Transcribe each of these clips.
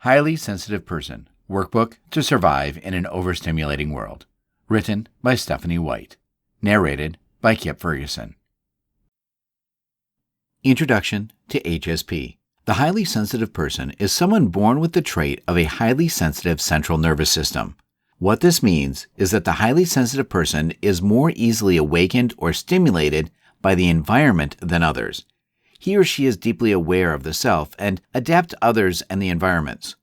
Highly Sensitive Person, Workbook to Survive in an Overstimulating World. Written by Stephanie White. Narrated by Kip Ferguson. Introduction to HSP. The highly sensitive person is someone born with the trait of a highly sensitive central nervous system. What this means is that the highly sensitive person is more easily awakened or stimulated by the environment than others. He or she is deeply aware of the self and adapt to others and the environments.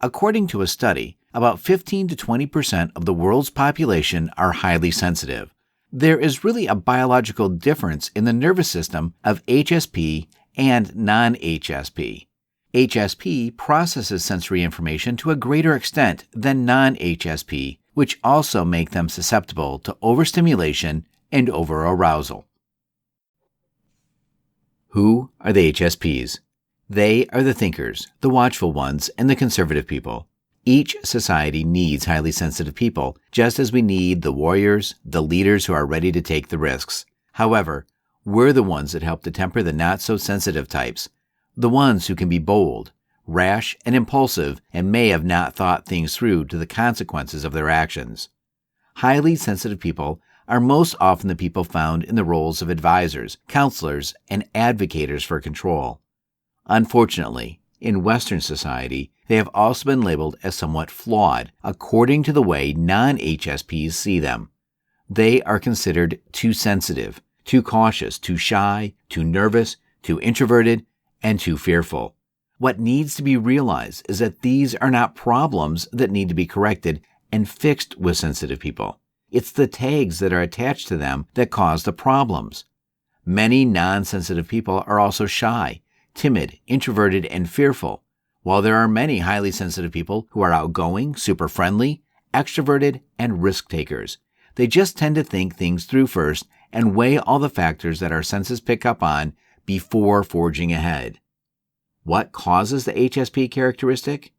According to a study, about 15 to 20% of the world's population are highly sensitive. There is really a biological difference in the nervous system of HSP and non-HSP. HSP processes sensory information to a greater extent than non-HSP, which also make them susceptible to overstimulation and overarousal. Who are the HSPs? They are the thinkers, the watchful ones, and the conservative people. Each society needs highly sensitive people, just as we need the warriors, the leaders who are ready to take the risks. However, we're the ones that help to temper the not-so-sensitive types, the ones who can be bold, rash, and impulsive, and may have not thought things through to the consequences of their actions. Highly sensitive people are most often the people found in the roles of advisors, counselors, and advocators for control. Unfortunately, in Western society, they have also been labeled as somewhat flawed according to the way non-HSPs see them. They are considered too sensitive, too cautious, too shy, too nervous, too introverted, and too fearful. What needs to be realized is that these are not problems that need to be corrected and fixed with sensitive people. It's the tags that are attached to them that cause the problems. Many non-sensitive people are also shy, timid, introverted, and fearful, while there are many highly sensitive people who are outgoing, super friendly, extroverted, and risk takers. They just tend to think things through first and weigh all the factors that our senses pick up on before forging ahead. What causes the HSP characteristic?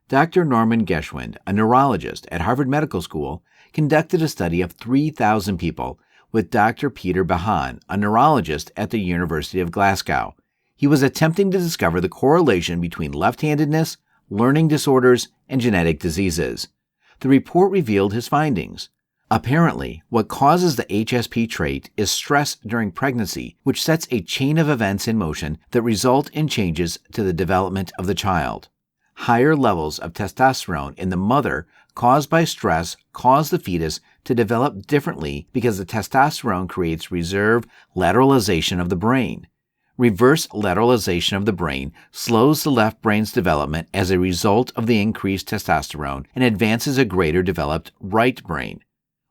Dr. Norman Geschwind, a neurologist at Harvard Medical School, conducted a study of 3,000 people with Dr. Peter Behan, a neurologist at the University of Glasgow. He was attempting to discover the correlation between left-handedness, learning disorders, and genetic diseases. The report revealed his findings. Apparently, what causes the HSP trait is stress during pregnancy, which sets a chain of events in motion that result in changes to the development of the child. Higher levels of testosterone in the mother caused by stress cause the fetus to develop differently because the testosterone creates reserve lateralization of the brain. Reverse lateralization of the brain slows the left brain's development as a result of the increased testosterone and advances a greater developed right brain.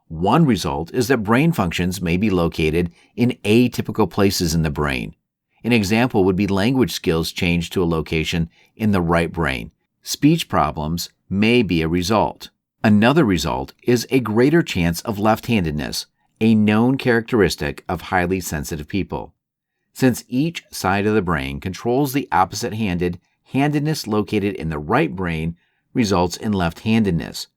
One result is that brain functions may be located in atypical places in the brain. An example would be language skills changed to a location in the right brain. Speech problems may be a result. Another result is a greater chance of left-handedness, a known characteristic of highly sensitive people. Since each side of the brain controls the opposite-handed, handedness located in the right brain results in left-handedness,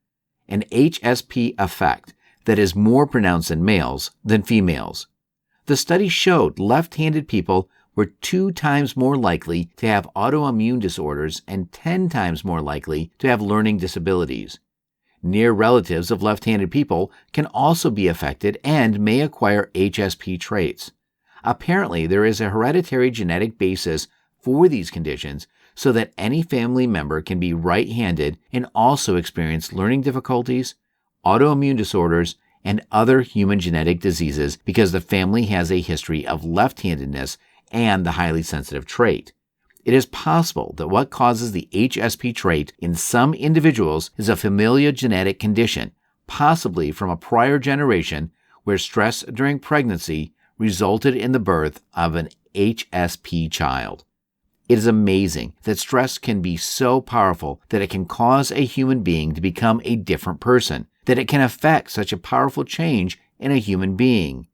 an HSP effect that is more pronounced in males than females. The study showed left-handed people were 2 times more likely to have autoimmune disorders and 10 times more likely to have learning disabilities. Near relatives of left-handed people can also be affected and may acquire HSP traits. Apparently, there is a hereditary genetic basis for these conditions so that any family member can be right-handed and also experience learning difficulties, autoimmune disorders, and other human genetic diseases because the family has a history of left-handedness and the highly sensitive trait. It is possible that what causes the HSP trait in some individuals is a familial genetic condition, possibly from a prior generation where stress during pregnancy resulted in the birth of an HSP child. It is amazing that stress can be so powerful that it can cause a human being to become a different person, that it can affect such a powerful change in a human being.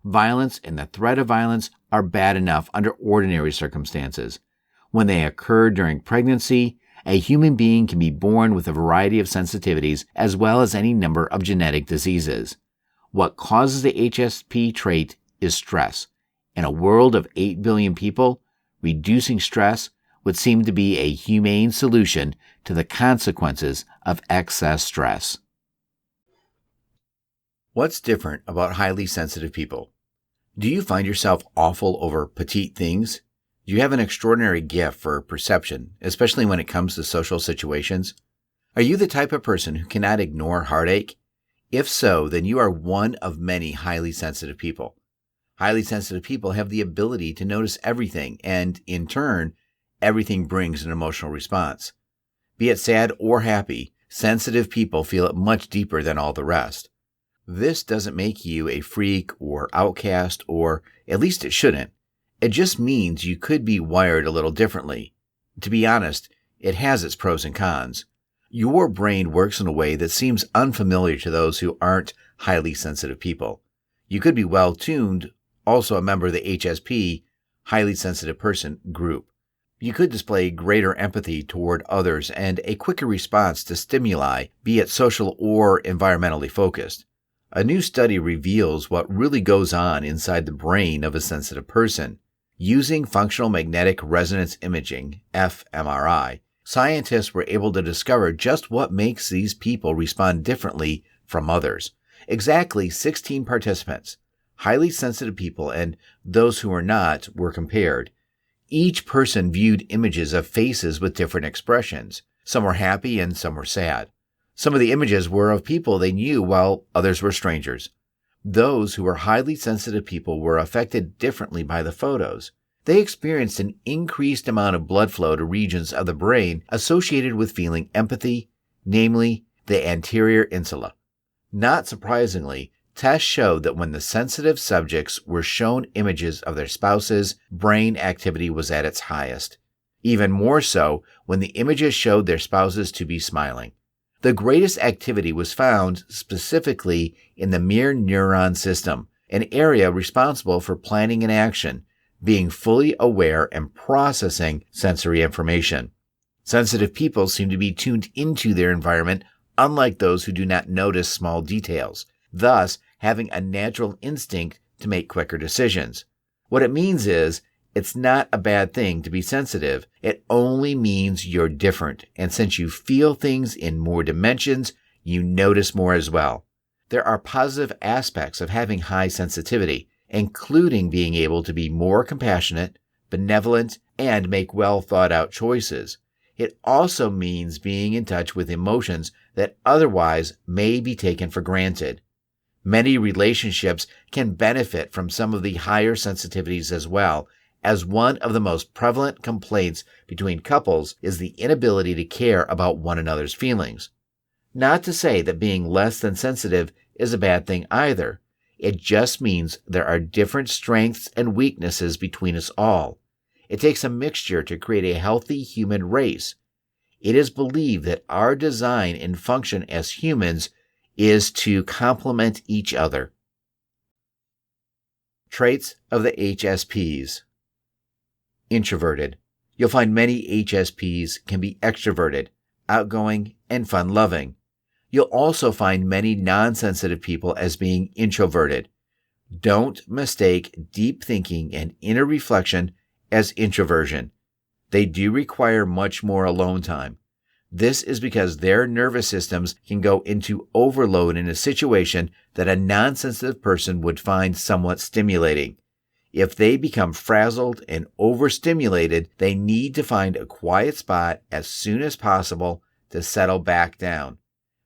Violence and the threat of violence are bad enough under ordinary circumstances. When they occur during pregnancy, a human being can be born with a variety of sensitivities as well as any number of genetic diseases. What causes the HSP trait is stress. In a world of 8 billion people, reducing stress would seem to be a humane solution to the consequences of excess stress. What's different about highly sensitive people? Do you find yourself awful over petite things? Do you have an extraordinary gift for perception, especially when it comes to social situations? Are you the type of person who cannot ignore heartache? If so, then you are one of many highly sensitive people. Highly sensitive people have the ability to notice everything, and in turn, everything brings an emotional response. Be it sad or happy, sensitive people feel it much deeper than all the rest. This doesn't make you a freak or outcast, or at least it shouldn't. It just means you could be wired a little differently. To be honest, it has its pros and cons. Your brain works in a way that seems unfamiliar to those who aren't highly sensitive people. You could be well-tuned, also a member of the HSP, highly sensitive person group. You could display greater empathy toward others and a quicker response to stimuli, be it social or environmentally focused. A new study reveals what really goes on inside the brain of a sensitive person. Using functional magnetic resonance imaging, fMRI, scientists were able to discover just what makes these people respond differently from others. Exactly 16 participants, highly sensitive people and those who were not, were compared. Each person viewed images of faces with different expressions. Some were happy and some were sad. Some of the images were of people they knew while others were strangers. Those who were highly sensitive people were affected differently by the photos. They experienced an increased amount of blood flow to regions of the brain associated with feeling empathy, namely the anterior insula. Not surprisingly, tests showed that when the sensitive subjects were shown images of their spouses, brain activity was at its highest. Even more so when the images showed their spouses to be smiling. The greatest activity was found specifically in the mirror neuron system, an area responsible for planning and action, being fully aware and processing sensory information. Sensitive people seem to be tuned into their environment, unlike those who do not notice small details, thus having a natural instinct to make quicker decisions. What it means is, it's not a bad thing to be sensitive. It only means you're different, and since you feel things in more dimensions, you notice more as well. There are positive aspects of having high sensitivity, including being able to be more compassionate, benevolent, and make well-thought-out choices. It also means being in touch with emotions that otherwise may be taken for granted. Many relationships can benefit from some of the higher sensitivities as well, as one of the most prevalent complaints between couples is the inability to care about one another's feelings. Not to say that being less than sensitive is a bad thing either. It just means there are different strengths and weaknesses between us all. It takes a mixture to create a healthy human race. It is believed that our design and function as humans is to complement each other. Traits of the HSPs. Introverted. You'll find many HSPs can be extroverted, outgoing, and fun-loving. You'll also find many non-sensitive people as being introverted. Don't mistake deep thinking and inner reflection as introversion. They do require much more alone time. This is because their nervous systems can go into overload in a situation that a non-sensitive person would find somewhat stimulating. If they become frazzled and overstimulated, they need to find a quiet spot as soon as possible to settle back down.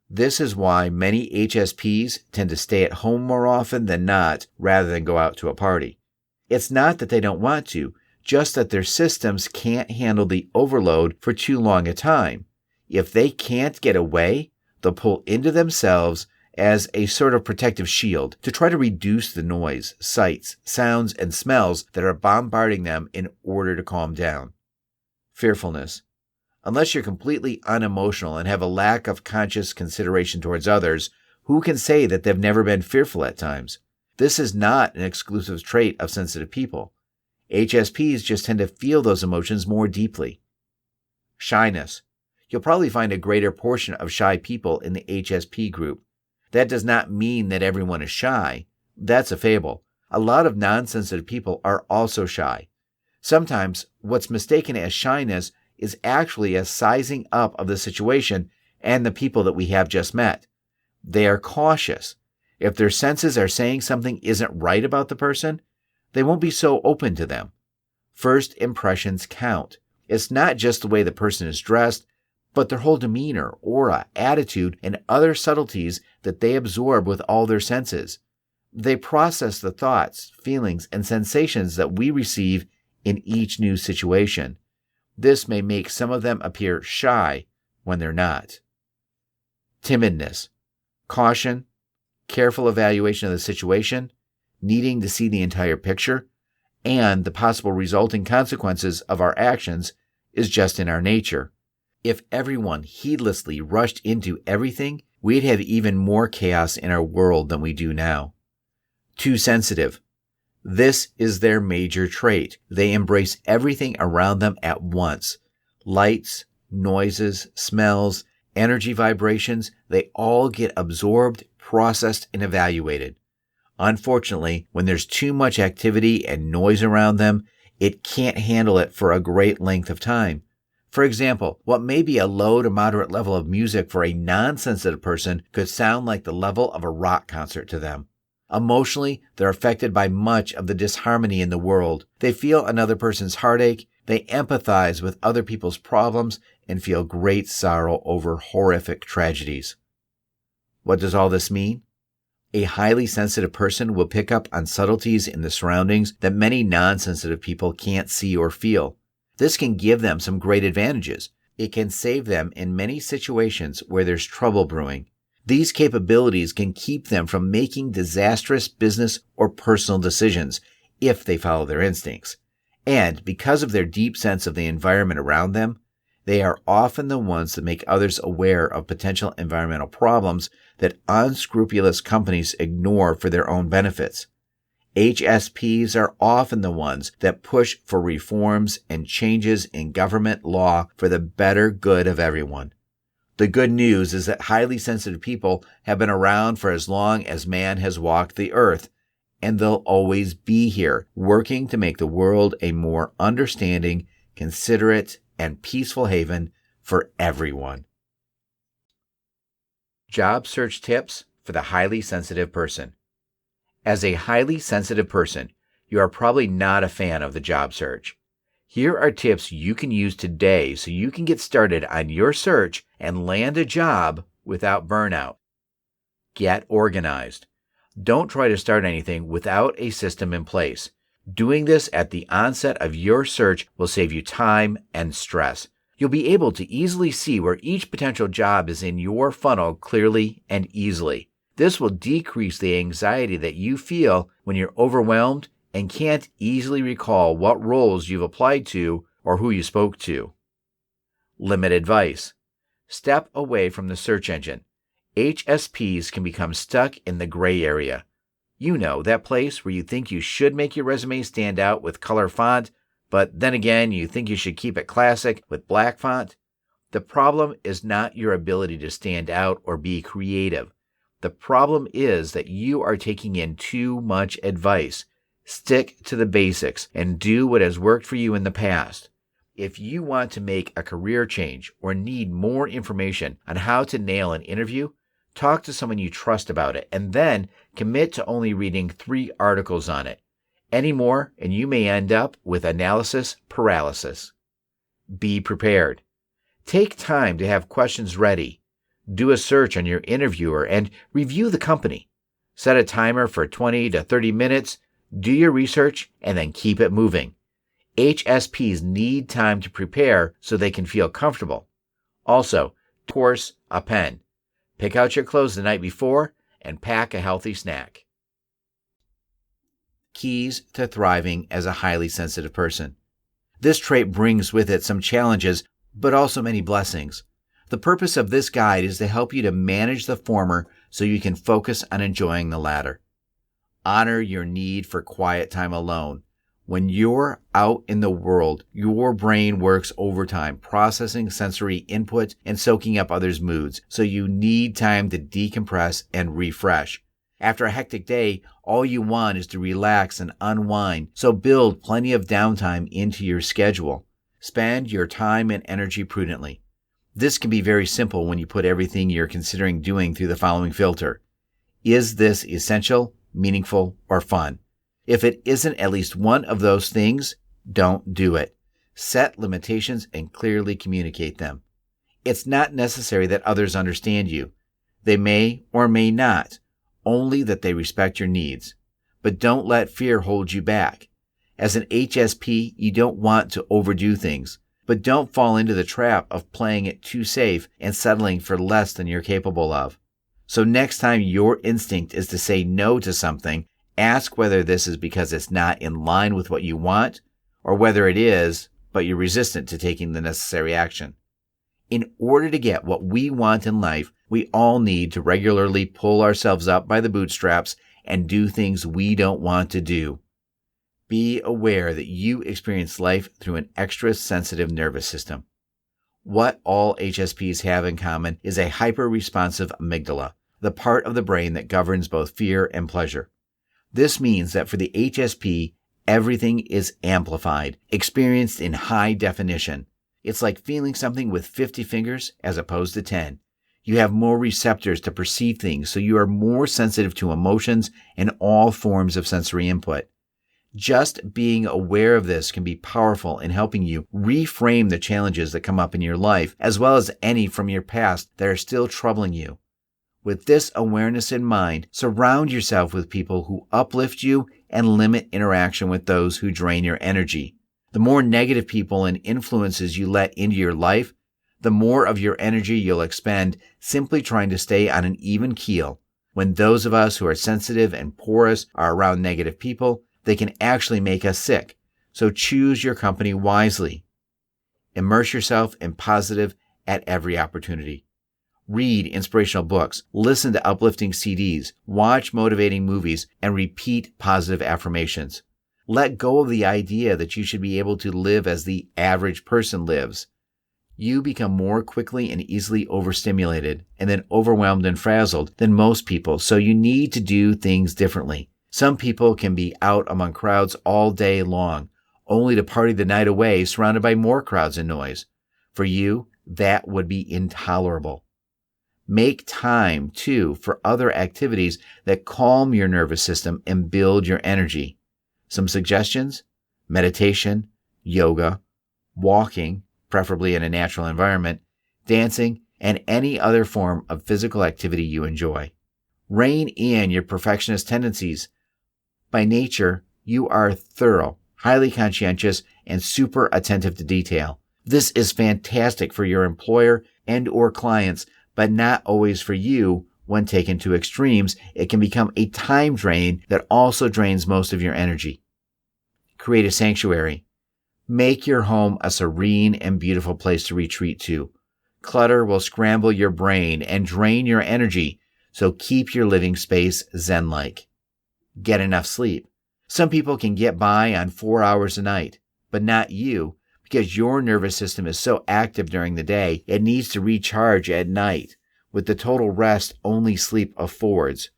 This is why many HSPs tend to stay at home more often than not rather than go out to a party. It's not that they don't want to, just that their systems can't handle the overload for too long a time. If they can't get away, they'll pull into themselves as a sort of protective shield to try to reduce the noise, sights, sounds, and smells that are bombarding them in order to calm down. Fearfulness. Unless you're completely unemotional and have a lack of conscious consideration towards others, who can say that they've never been fearful at times? This is not an exclusive trait of sensitive people. HSPs just tend to feel those emotions more deeply. Shyness. You'll probably find a greater portion of shy people in the HSP group. That does not mean that everyone is shy. That's a fable. A lot of non-sensitive people are also shy. Sometimes what's mistaken as shyness is actually a sizing up of the situation and the people that we have just met. They are cautious. If their senses are saying something isn't right about the person, they won't be so open to them. First impressions count. It's not just the way the person is dressed, but their whole demeanor, aura, attitude, and other subtleties that they absorb with all their senses. They process the thoughts, feelings, and sensations that we receive in each new situation. This may make some of them appear shy when they're not. Timidness, caution, careful evaluation of the situation, needing to see the entire picture, and the possible resulting consequences of our actions is just in our nature. If everyone heedlessly rushed into everything, we'd have even more chaos in our world than we do now. Too sensitive. This is their major trait. They embrace everything around them at once. Lights, noises, smells, energy vibrations, they all get absorbed, processed, and evaluated. Unfortunately, when there's too much activity and noise around them, it can't handle it for a great length of time. For example, what may be a low to moderate level of music for a non-sensitive person could sound like the level of a rock concert to them. Emotionally, they're affected by much of the disharmony in the world. They feel another person's heartache, they empathize with other people's problems, and feel great sorrow over horrific tragedies. What does all this mean? A highly sensitive person will pick up on subtleties in the surroundings that many non-sensitive people can't see or feel. This can give them some great advantages. It can save them in many situations where there's trouble brewing. These capabilities can keep them from making disastrous business or personal decisions if they follow their instincts. And because of their deep sense of the environment around them, they are often the ones that make others aware of potential environmental problems that unscrupulous companies ignore for their own benefits. HSPs are often the ones that push for reforms and changes in government law for the better good of everyone. The good news is that highly sensitive people have been around for as long as man has walked the earth, and they'll always be here, working to make the world a more understanding, considerate, and peaceful haven for everyone. Job search tips for the highly sensitive person. As a highly sensitive person, you are probably not a fan of the job search. Here are tips you can use today so you can get started on your search and land a job without burnout. Get organized. Don't try to start anything without a system in place. Doing this at the onset of your search will save you time and stress. You'll be able to easily see where each potential job is in your funnel clearly and easily. This will decrease the anxiety that you feel when you're overwhelmed and can't easily recall what roles you've applied to or who you spoke to. Limit advice. Step away from the search engine. HSPs can become stuck in the gray area. You know, that place where you think you should make your resume stand out with color font, but then again, you think you should keep it classic with black font. The problem is not your ability to stand out or be creative. The problem is that you are taking in too much advice. Stick to the basics and do what has worked for you in the past. If you want to make a career change or need more information on how to nail an interview, talk to someone you trust about it and then commit to only reading 3 articles on it. Any more, and you may end up with analysis paralysis. Be prepared. Take time to have questions ready. Do a search on your interviewer and review the company. Set a timer for 20 to 30 minutes, do your research, and then keep it moving. HSPs need time to prepare so they can feel comfortable. Also, of course, a pen. Pick out your clothes the night before and pack a healthy snack. Keys to thriving as a highly sensitive person. This trait brings with it some challenges, but also many blessings. The purpose of this guide is to help you to manage the former so you can focus on enjoying the latter. Honor your need for quiet time alone. When you're out in the world, your brain works overtime, processing sensory input and soaking up others' moods, so you need time to decompress and refresh. After a hectic day, all you want is to relax and unwind, so build plenty of downtime into your schedule. Spend your time and energy prudently. This can be very simple when you put everything you're considering doing through the following filter. Is this essential, meaningful, or fun? If it isn't at least one of those things, don't do it. Set limitations and clearly communicate them. It's not necessary that others understand you. They may or may not, only that they respect your needs. But don't let fear hold you back. As an HSP, you don't want to overdo things, but don't fall into the trap of playing it too safe and settling for less than you're capable of. So next time your instinct is to say no to something, ask whether this is because it's not in line with what you want, or whether it is, but you're resistant to taking the necessary action. In order to get what we want in life, we all need to regularly pull ourselves up by the bootstraps and do things we don't want to do. Be aware that you experience life through an extra sensitive nervous system. What all HSPs have in common is a hyper-responsive amygdala, the part of the brain that governs both fear and pleasure. This means that for the HSP, everything is amplified, experienced in high definition. It's like feeling something with 50 fingers as opposed to 10. You have more receptors to perceive things, so you are more sensitive to emotions and all forms of sensory input. Just being aware of this can be powerful in helping you reframe the challenges that come up in your life, as well as any from your past that are still troubling you. With this awareness in mind, surround yourself with people who uplift you and limit interaction with those who drain your energy. The more negative people and influences you let into your life, the more of your energy you'll expend simply trying to stay on an even keel. When those of us who are sensitive and porous are around negative people, they can actually make us sick. So choose your company wisely. Immerse yourself in positive at every opportunity. Read inspirational books, listen to uplifting CDs, watch motivating movies, and repeat positive affirmations. Let go of the idea that you should be able to live as the average person lives. You become more quickly and easily overstimulated and then overwhelmed and frazzled than most people, so you need to do things differently. Some people can be out among crowds all day long, only to party the night away surrounded by more crowds and noise. For you, that would be intolerable. Make time, too, for other activities that calm your nervous system and build your energy. Some suggestions: meditation, yoga, walking, preferably in a natural environment, dancing, and any other form of physical activity you enjoy. Rein in your perfectionist tendencies. By nature, you are thorough, highly conscientious, and super attentive to detail. This is fantastic for your employer and or clients, but not always for you. When taken to extremes, it can become a time drain that also drains most of your energy. Create a sanctuary. Make your home a serene and beautiful place to retreat to. Clutter will scramble your brain and drain your energy, so keep your living space zen-like. Get enough sleep. Some people can get by on 4 hours a night, but not you, because your nervous system is so active during the day, it needs to recharge at night, with the total rest only sleep affords.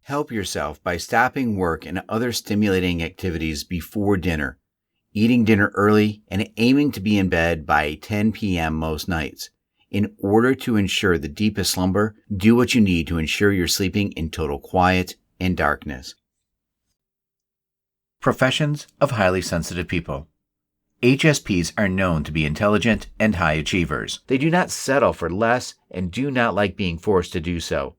Help yourself by stopping work and other stimulating activities before dinner, eating dinner early, and aiming to be in bed by 10 p.m. most nights. In order to ensure the deepest slumber, do what you need to ensure you're sleeping in total quiet and darkness. Professions of highly sensitive people. HSPs are known to be intelligent and high achievers. They do not settle for less and do not like being forced to do so.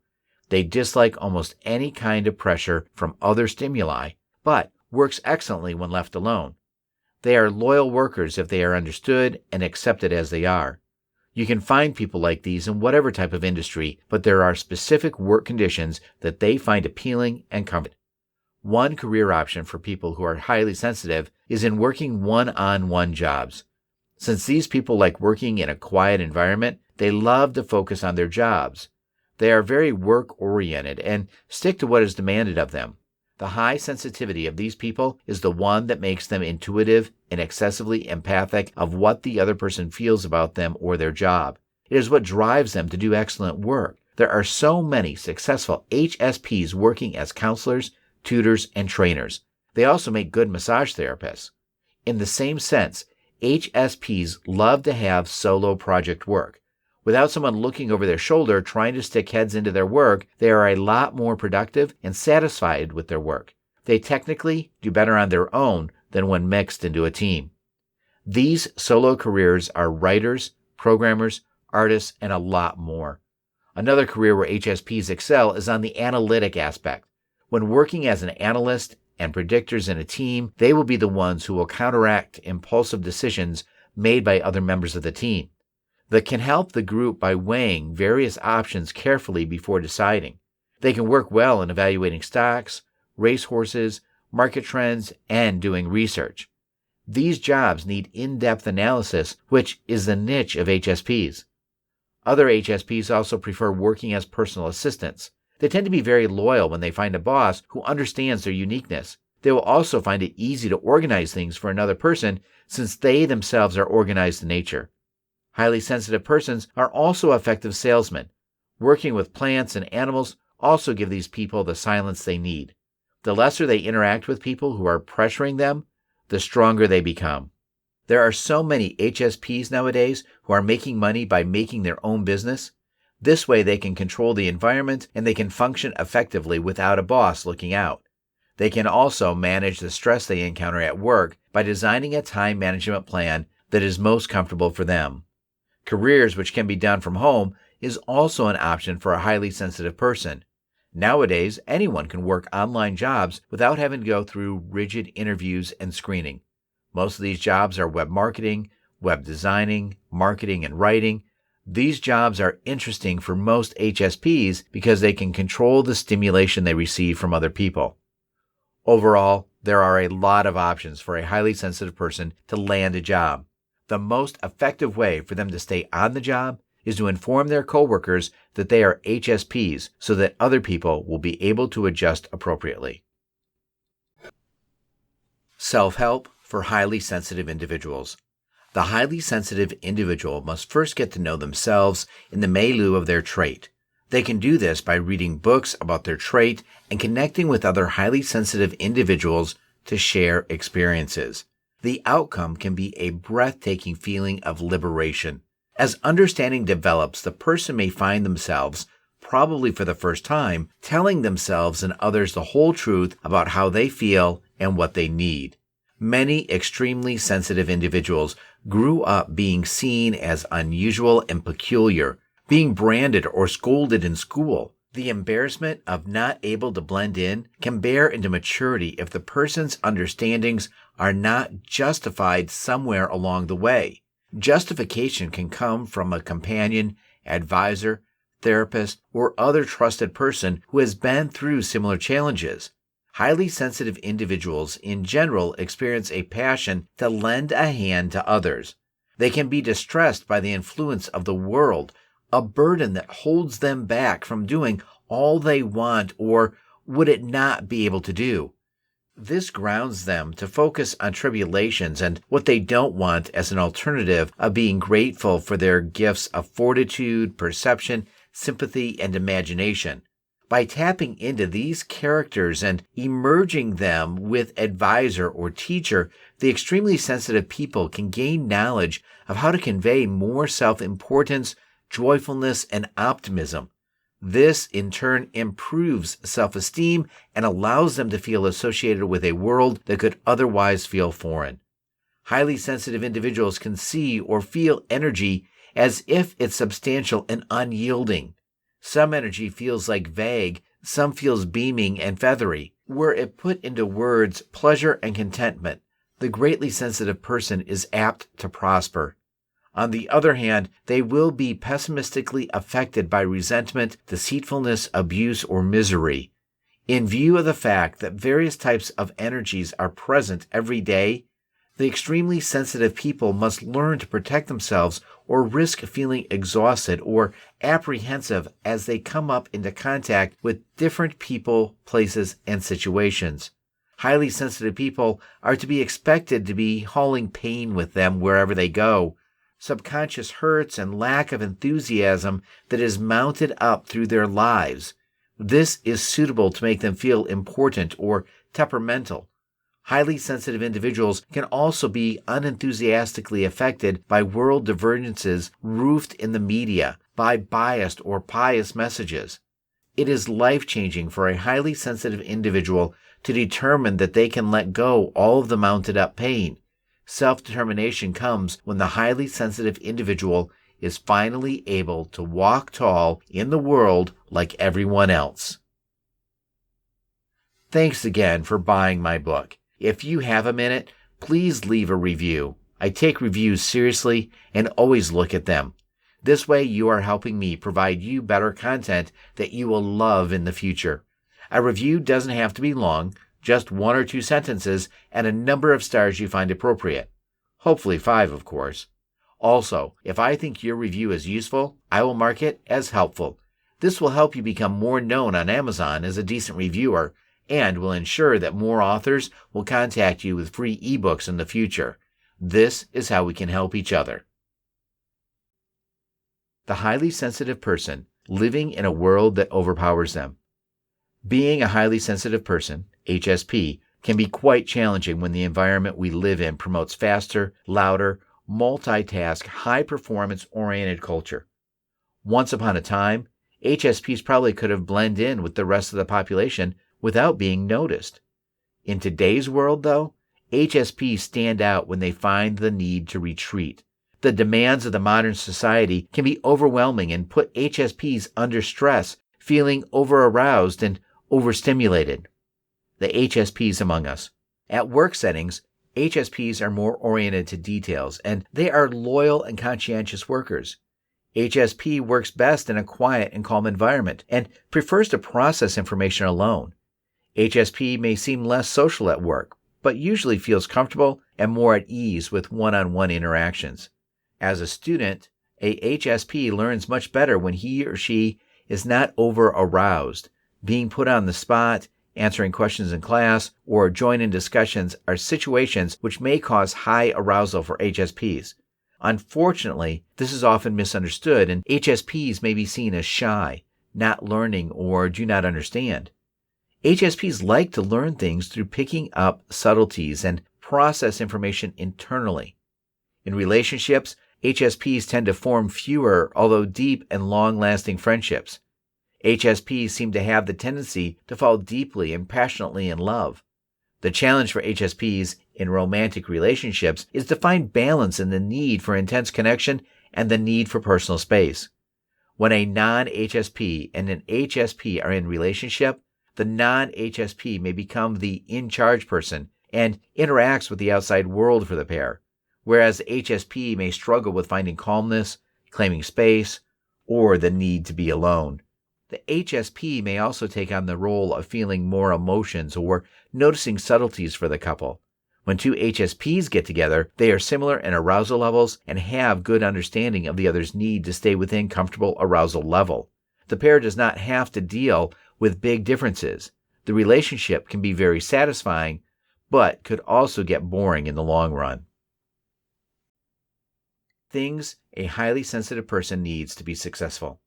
They dislike almost any kind of pressure from other stimuli, but works excellently when left alone. They are loyal workers if they are understood and accepted as they are. You can find people like these in whatever type of industry, but there are specific work conditions that they find appealing and comfortable. One career option for people who are highly sensitive is in working one-on-one jobs. Since these people like working in a quiet environment, they love to focus on their jobs. They are very work-oriented and stick to what is demanded of them. The high sensitivity of these people is the one that makes them intuitive and excessively empathic of what the other person feels about them or their job. It is what drives them to do excellent work. There are so many successful HSPs working as counselors, tutors, and trainers. They also make good massage therapists. In the same sense, HSPs love to have solo project work. Without someone looking over their shoulder trying to stick heads into their work, they are a lot more productive and satisfied with their work. They technically do better on their own than when mixed into a team. These solo careers are writers, programmers, artists, and a lot more. Another career where HSPs excel is on the analytic aspect. When working as an analyst and predictors in a team, they will be the ones who will counteract impulsive decisions made by other members of the team. They can help the group by weighing various options carefully before deciding. They can work well in evaluating stocks, racehorses, market trends, and doing research. These jobs need in-depth analysis, which is the niche of HSPs. Other HSPs also prefer working as personal assistants. They tend to be very loyal when they find a boss who understands their uniqueness. They will also find it easy to organize things for another person since they themselves are organized in nature. Highly sensitive persons are also effective salesmen. Working with plants and animals also give these people the silence they need. The lesser they interact with people who are pressuring them, the stronger they become. There are so many HSPs nowadays who are making money by making their own business. This way they can control the environment and they can function effectively without a boss looking out. They can also manage the stress they encounter at work by designing a time management plan that is most comfortable for them. Careers which can be done from home is also an option for a highly sensitive person. Nowadays, anyone can work online jobs without having to go through rigid interviews and screening. Most of these jobs are web marketing, web designing, marketing, and writing. These jobs are interesting for most HSPs because they can control the stimulation they receive from other people. Overall, there are a lot of options for a highly sensitive person to land a job. The most effective way for them to stay on the job is to inform their coworkers that they are HSPs so that other people will be able to adjust appropriately. Self-help for highly sensitive individuals. The highly sensitive individual must first get to know themselves in the milieu of their trait. They can do this by reading books about their trait and connecting with other highly sensitive individuals to share experiences. The outcome can be a breathtaking feeling of liberation. As understanding develops, the person may find themselves, probably for the first time, telling themselves and others the whole truth about how they feel and what they need. Many extremely sensitive individuals grew up being seen as unusual and peculiar, being branded or scolded in school. The embarrassment of not able to blend in can bear into maturity if the person's understandings are not justified somewhere along the way. Justification can come from a companion, advisor, therapist, or other trusted person who has been through similar challenges. Highly sensitive individuals in general experience a passion to lend a hand to others. They can be distressed by the influence of the world, a burden that holds them back from doing all they want or would it not be able to do. This grounds them to focus on tribulations and what they don't want as an alternative of being grateful for their gifts of fortitude, perception, sympathy, and imagination. By tapping into these characters and emerging them with advisor or teacher, the extremely sensitive people can gain knowledge of how to convey more self-importance, joyfulness, and optimism. This, in turn, improves self-esteem and allows them to feel associated with a world that could otherwise feel foreign. Highly sensitive individuals can see or feel energy as if it's substantial and unyielding. Some energy feels like vague, some feels beaming and feathery. Were it put into words, pleasure and contentment, the greatly sensitive person is apt to prosper. On the other hand, they will be pessimistically affected by resentment, deceitfulness, abuse, or misery. In view of the fact that various types of energies are present every day, the extremely sensitive people must learn to protect themselves or risk feeling exhausted or apprehensive as they come up into contact with different people, places, and situations. Highly sensitive people are to be expected to be hauling pain with them wherever they go. subconscious hurts and lack of enthusiasm that is mounted up through their lives. This is suitable to make them feel important or temperamental. Highly sensitive individuals can also be unenthusiastically affected by world divergences roofed in the media, by biased or pious messages. It is life-changing for a highly sensitive individual to determine that they can let go all of the mounted up pain. Self-determination comes when the highly sensitive individual is finally able to walk tall in the world like everyone else. Thanks again for buying my book. If you have a minute, please leave a review. I take reviews seriously and always look at them. This way you are helping me provide you better content that you will love in the future. A review doesn't have to be long, just 1 or 2 sentences and a number of stars you find appropriate. Hopefully 5, of course. Also, if I think your review is useful, I will mark it as helpful. This will help you become more known on Amazon as a decent reviewer and will ensure that more authors will contact you with free ebooks in the future. This is how we can help each other. The highly sensitive person living in a world that overpowers them. Being a highly sensitive person, HSP, can be quite challenging when the environment we live in promotes faster, louder, multitask, high-performance-oriented culture. Once upon a time, HSPs probably could have blended in with the rest of the population without being noticed. In today's world, though, HSPs stand out when they find the need to retreat. The demands of the modern society can be overwhelming and put HSPs under stress, feeling over-aroused and overstimulated. The HSPs among us. At work settings, HSPs are more oriented to details, and they are loyal and conscientious workers. HSP works best in a quiet and calm environment and prefers to process information alone. HSP may seem less social at work, but usually feels comfortable and more at ease with one-on-one interactions. As a student, a HSP learns much better when he or she is not over-aroused. Being put on the spot, answering questions in class, or joining discussions are situations which may cause high arousal for HSPs. Unfortunately, this is often misunderstood, and HSPs may be seen as shy, not learning, or do not understand. HSPs like to learn things through picking up subtleties and process information internally. In relationships, HSPs tend to form fewer, although deep and long-lasting friendships. HSPs seem to have the tendency to fall deeply and passionately in love. The challenge for HSPs in romantic relationships is to find balance in the need for intense connection and the need for personal space. When a non-HSP and an HSP are in relationship, the non-HSP may become the in-charge person and interacts with the outside world for the pair, whereas the HSP may struggle with finding calmness, claiming space, or the need to be alone. The HSP may also take on the role of feeling more emotions or noticing subtleties for the couple. When two HSPs get together, they are similar in arousal levels and have good understanding of the other's need to stay within comfortable arousal level. The pair does not have to deal with big differences. The relationship can be very satisfying, but could also get boring in the long run. Things a highly sensitive person needs to be successful.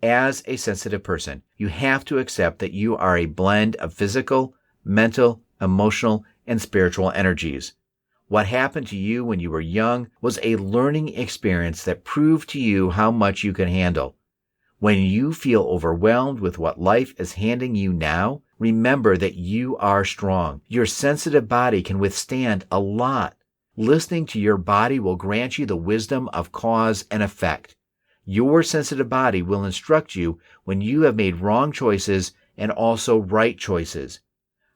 As a sensitive person, you have to accept that you are a blend of physical, mental, emotional, and spiritual energies. What happened to you when you were young was a learning experience that proved to you how much you can handle. When you feel overwhelmed with what life is handing you now, remember that you are strong. Your sensitive body can withstand a lot. Listening to your body will grant you the wisdom of cause and effect. Your sensitive body will instruct you when you have made wrong choices and also right choices.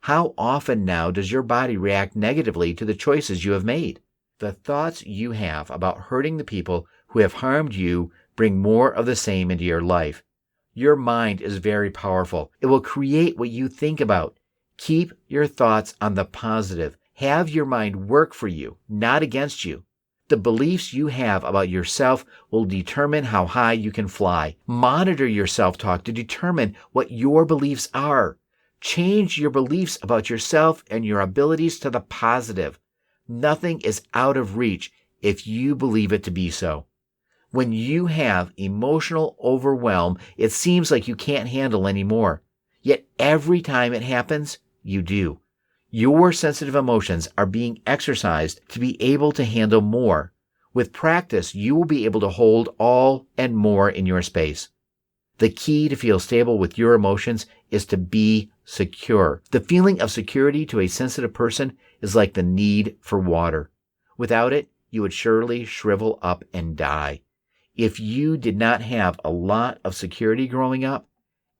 How often now does your body react negatively to the choices you have made? The thoughts you have about hurting the people who have harmed you bring more of the same into your life. Your mind is very powerful. It will create what you think about. Keep your thoughts on the positive. Have your mind work for you, not against you. The beliefs you have about yourself will determine how high you can fly. Monitor your self-talk to determine what your beliefs are. Change your beliefs about yourself and your abilities to the positive. Nothing is out of reach if you believe it to be so. When you have emotional overwhelm, it seems like you can't handle anymore. Yet every time it happens, you do. Your sensitive emotions are being exercised to be able to handle more. With practice, you will be able to hold all and more in your space. The key to feel stable with your emotions is to be secure. The feeling of security to a sensitive person is like the need for water. Without it, you would surely shrivel up and die. If you did not have a lot of security growing up,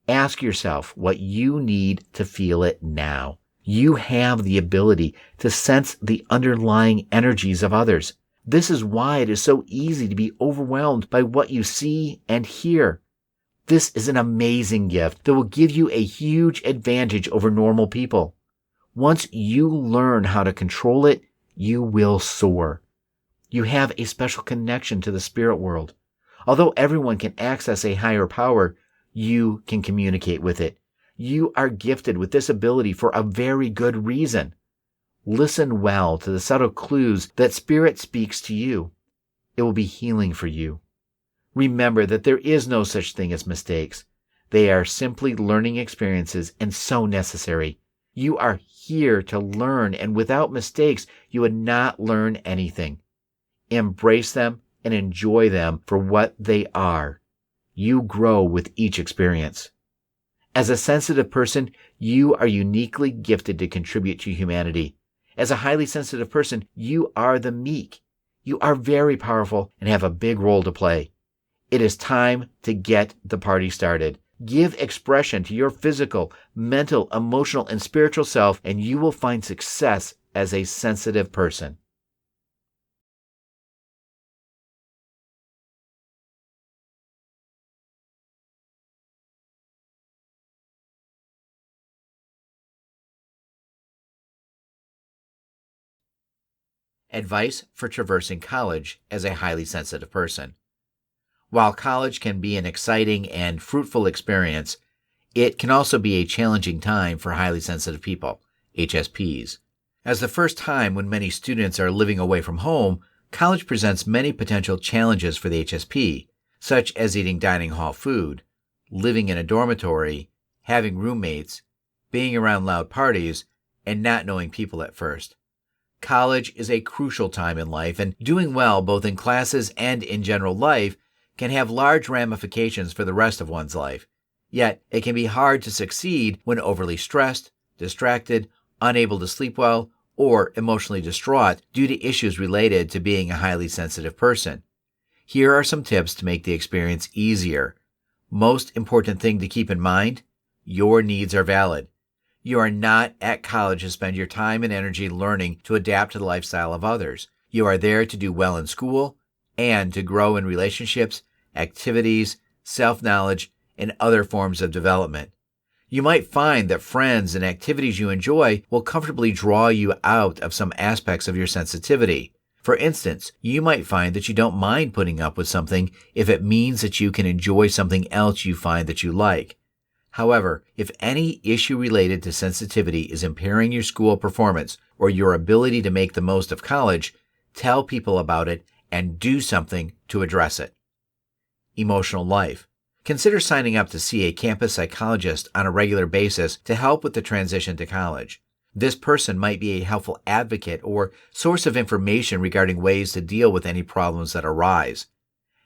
ask yourself what you need to feel it now. You have the ability to sense the underlying energies of others. This is why it is so easy to be overwhelmed by what you see and hear. This is an amazing gift that will give you a huge advantage over normal people. Once you learn how to control it, you will soar. You have a special connection to the spirit world. Although everyone can access a higher power, you can communicate with it. You are gifted with this ability for a very good reason. Listen well to the subtle clues that Spirit speaks to you. It will be healing for you. Remember that there is no such thing as mistakes. They are simply learning experiences and so necessary. You are here to learn, and without mistakes, you would not learn anything. Embrace them and enjoy them for what they are. You grow with each experience. As a sensitive person, you are uniquely gifted to contribute to humanity. As a highly sensitive person, you are the meek. You are very powerful and have a big role to play. It is time to get the party started. Give expression to your physical, mental, emotional, and spiritual self, and you will find success as a sensitive person. Advice for traversing college as a highly sensitive person. While college can be an exciting and fruitful experience, it can also be a challenging time for highly sensitive people, HSPs. As the first time when many students are living away from home, college presents many potential challenges for the HSP, such as eating dining hall food, living in a dormitory, having roommates, being around loud parties, and not knowing people at first. College is a crucial time in life, and doing well both in classes and in general life can have large ramifications for the rest of one's life. Yet, it can be hard to succeed when overly stressed, distracted, unable to sleep well, or emotionally distraught due to issues related to being a highly sensitive person. Here are some tips to make the experience easier. Most important thing to keep in mind, your needs are valid. You are not at college to spend your time and energy learning to adapt to the lifestyle of others. You are there to do well in school and to grow in relationships, activities, self-knowledge, and other forms of development. You might find that friends and activities you enjoy will comfortably draw you out of some aspects of your sensitivity. For instance, you might find that you don't mind putting up with something if it means that you can enjoy something else you find that you like. However, if any issue related to sensitivity is impairing your school performance or your ability to make the most of college, tell people about it and do something to address it. Emotional life. Consider signing up to see a campus psychologist on a regular basis to help with the transition to college. This person might be a helpful advocate or source of information regarding ways to deal with any problems that arise.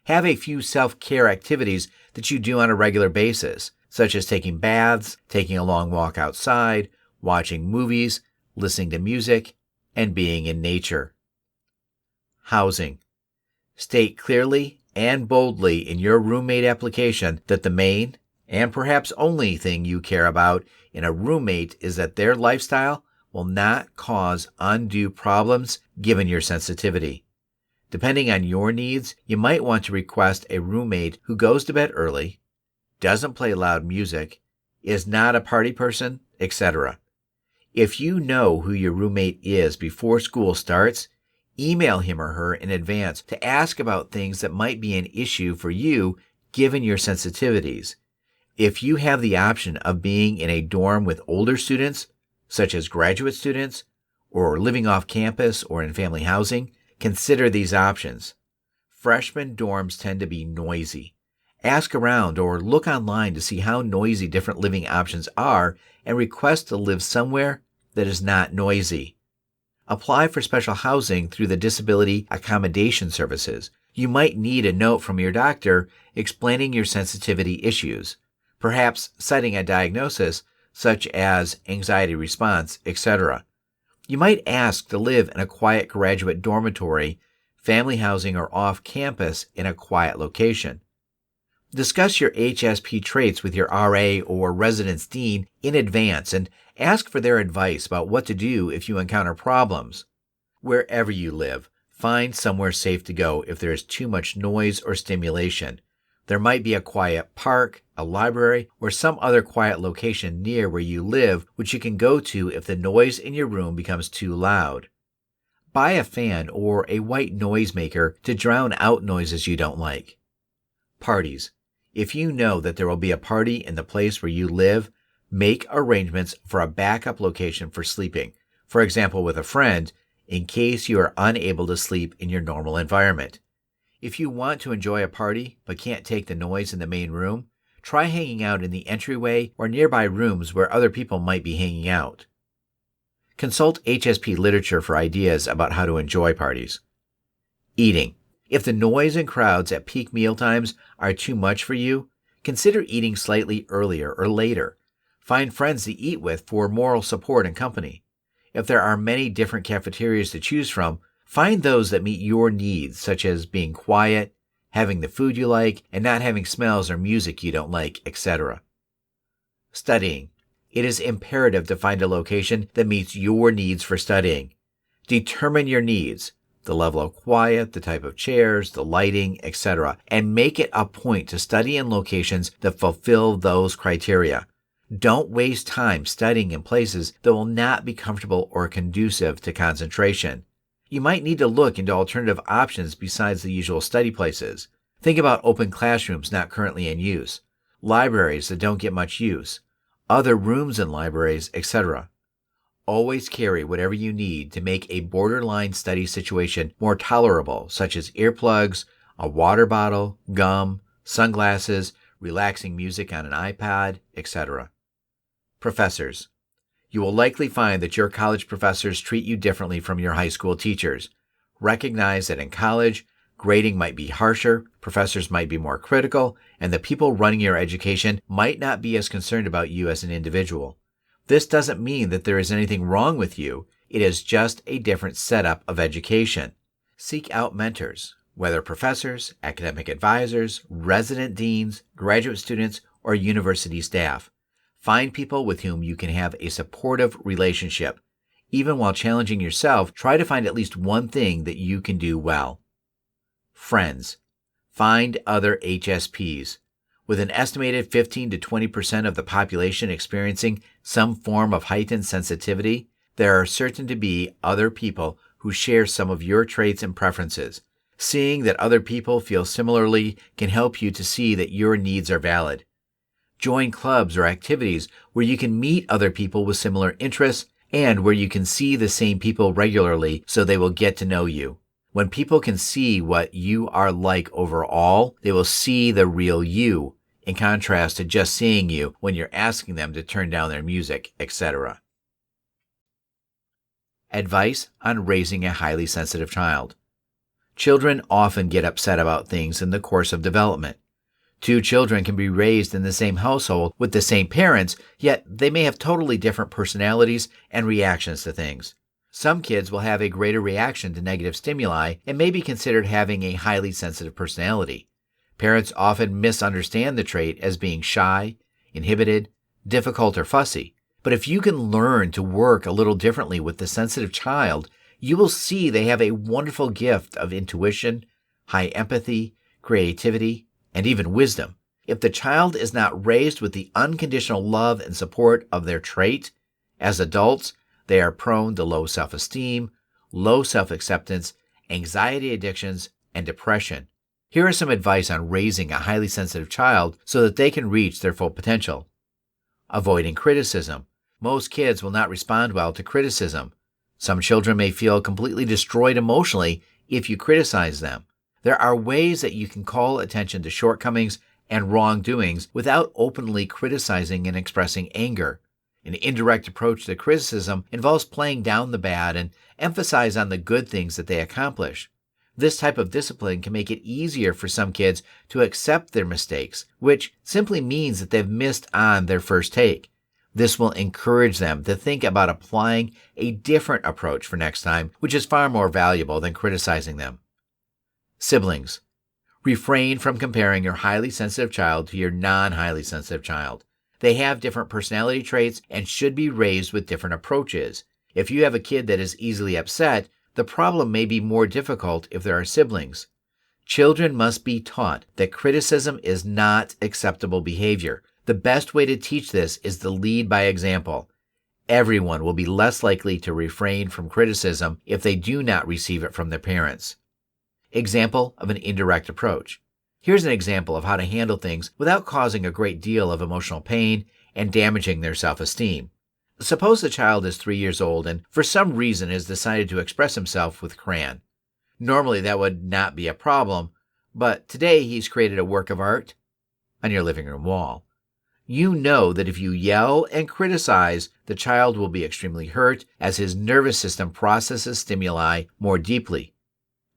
Have a few self-care activities that you do on a regular basis, such as taking baths, taking a long walk outside, watching movies, listening to music, and being in nature. Housing. State clearly and boldly in your roommate application that the main, and perhaps only thing you care about in a roommate is that their lifestyle will not cause undue problems given your sensitivity. Depending on your needs, you might want to request a roommate who goes to bed early, doesn't play loud music, is not a party person, etc. If you know who your roommate is before school starts, email him or her in advance to ask about things that might be an issue for you given your sensitivities. If you have the option of being in a dorm with older students, such as graduate students, or living off campus or in family housing, Consider these options. Freshman dorms tend to be noisy. Ask around or look online to see how noisy different living options are and request to live somewhere that is not noisy. Apply for special housing through the Disability Accommodation Services. You might need a note from your doctor explaining your sensitivity issues, perhaps citing a diagnosis such as anxiety response, etc. You might ask to live in a quiet graduate dormitory, family housing, or off campus in a quiet location. Discuss your HSP traits with your RA or residence dean in advance and ask for their advice about what to do if you encounter problems. Wherever you live, find somewhere safe to go if there is too much noise or stimulation. There might be a quiet park, a library, or some other quiet location near where you live which you can go to if the noise in your room becomes too loud. Buy a fan or a white noisemaker to drown out noises you don't like. Parties. If you know that there will be a party in the place where you live, make arrangements for a backup location for sleeping, for example with a friend, in case you are unable to sleep in your normal environment. If you want to enjoy a party but can't take the noise in the main room, try hanging out in the entryway or nearby rooms where other people might be hanging out. Consult HSP literature for ideas about how to enjoy parties. Eating. If the noise and crowds at peak mealtimes are too much for you, consider eating slightly earlier or later. Find friends to eat with for moral support and company. If there are many different cafeterias to choose from, find those that meet your needs, such as being quiet, having the food you like, and not having smells or music you don't like, etc. Studying. It is imperative to find a location that meets your needs for studying. Determine your needs, the level of quiet, the type of chairs, the lighting, etc., and make it a point to study in locations that fulfill those criteria. Don't waste time studying in places that will not be comfortable or conducive to concentration. You might need to look into alternative options besides the usual study places. Think about open classrooms not currently in use, libraries that don't get much use, other rooms in libraries, etc. Always carry whatever you need to make a borderline study situation more tolerable, such as earplugs, a water bottle, gum, sunglasses, relaxing music on an iPad, etc. Professors. You will likely find that your college professors treat you differently from your high school teachers. Recognize that in college, grading might be harsher, professors might be more critical, and the people running your education might not be as concerned about you as an individual. This doesn't mean that there is anything wrong with you. It is just a different setup of education. Seek out mentors, whether professors, academic advisors, resident deans, graduate students, or university staff. Find people with whom you can have a supportive relationship. Even while challenging yourself, try to find at least one thing that you can do well. Friends. Find other HSPs. With an estimated 15 to 20% of the population experiencing some form of heightened sensitivity, there are certain to be other people who share some of your traits and preferences. Seeing that other people feel similarly can help you to see that your needs are valid. Join clubs or activities where you can meet other people with similar interests and where you can see the same people regularly so they will get to know you. When people can see what you are like overall, they will see the real you, in contrast to just seeing you when you're asking them to turn down their music, etc. Advice on raising a highly sensitive child. Children often get upset about things in the course of development. Two children can be raised in the same household with the same parents, yet they may have totally different personalities and reactions to things. Some kids will have a greater reaction to negative stimuli and may be considered having a highly sensitive personality. Parents often misunderstand the trait as being shy, inhibited, difficult, or fussy. But if you can learn to work a little differently with the sensitive child, you will see they have a wonderful gift of intuition, high empathy, creativity, and even wisdom. If the child is not raised with the unconditional love and support of their trait, as adults, they are prone to low self-esteem, low self-acceptance, anxiety addictions, and depression. Here are some advice on raising a highly sensitive child so that they can reach their full potential. Avoiding criticism. Most kids will not respond well to criticism. Some children may feel completely destroyed emotionally if you criticize them. There are ways that you can call attention to shortcomings and wrongdoings without openly criticizing and expressing anger. An indirect approach to criticism involves playing down the bad and emphasize on the good things that they accomplish. This type of discipline can make it easier for some kids to accept their mistakes, which simply means that they've missed on their first take. This will encourage them to think about applying a different approach for next time, which is far more valuable than criticizing them. Siblings. Refrain from comparing your highly sensitive child to your non-highly sensitive child. They have different personality traits and should be raised with different approaches. If you have a kid that is easily upset, the problem may be more difficult if there are siblings. Children must be taught that criticism is not acceptable behavior. The best way to teach this is to lead by example. Everyone will be less likely to refrain from criticism if they do not receive it from their parents. Example of an indirect approach. Here's an example of how to handle things without causing a great deal of emotional pain and damaging their self-esteem. Suppose the child is 3 years old and for some reason has decided to express himself with crayon. Normally that would not be a problem, but today he's created a work of art on your living room wall. You know that if you yell and criticize, the child will be extremely hurt as his nervous system processes stimuli more deeply.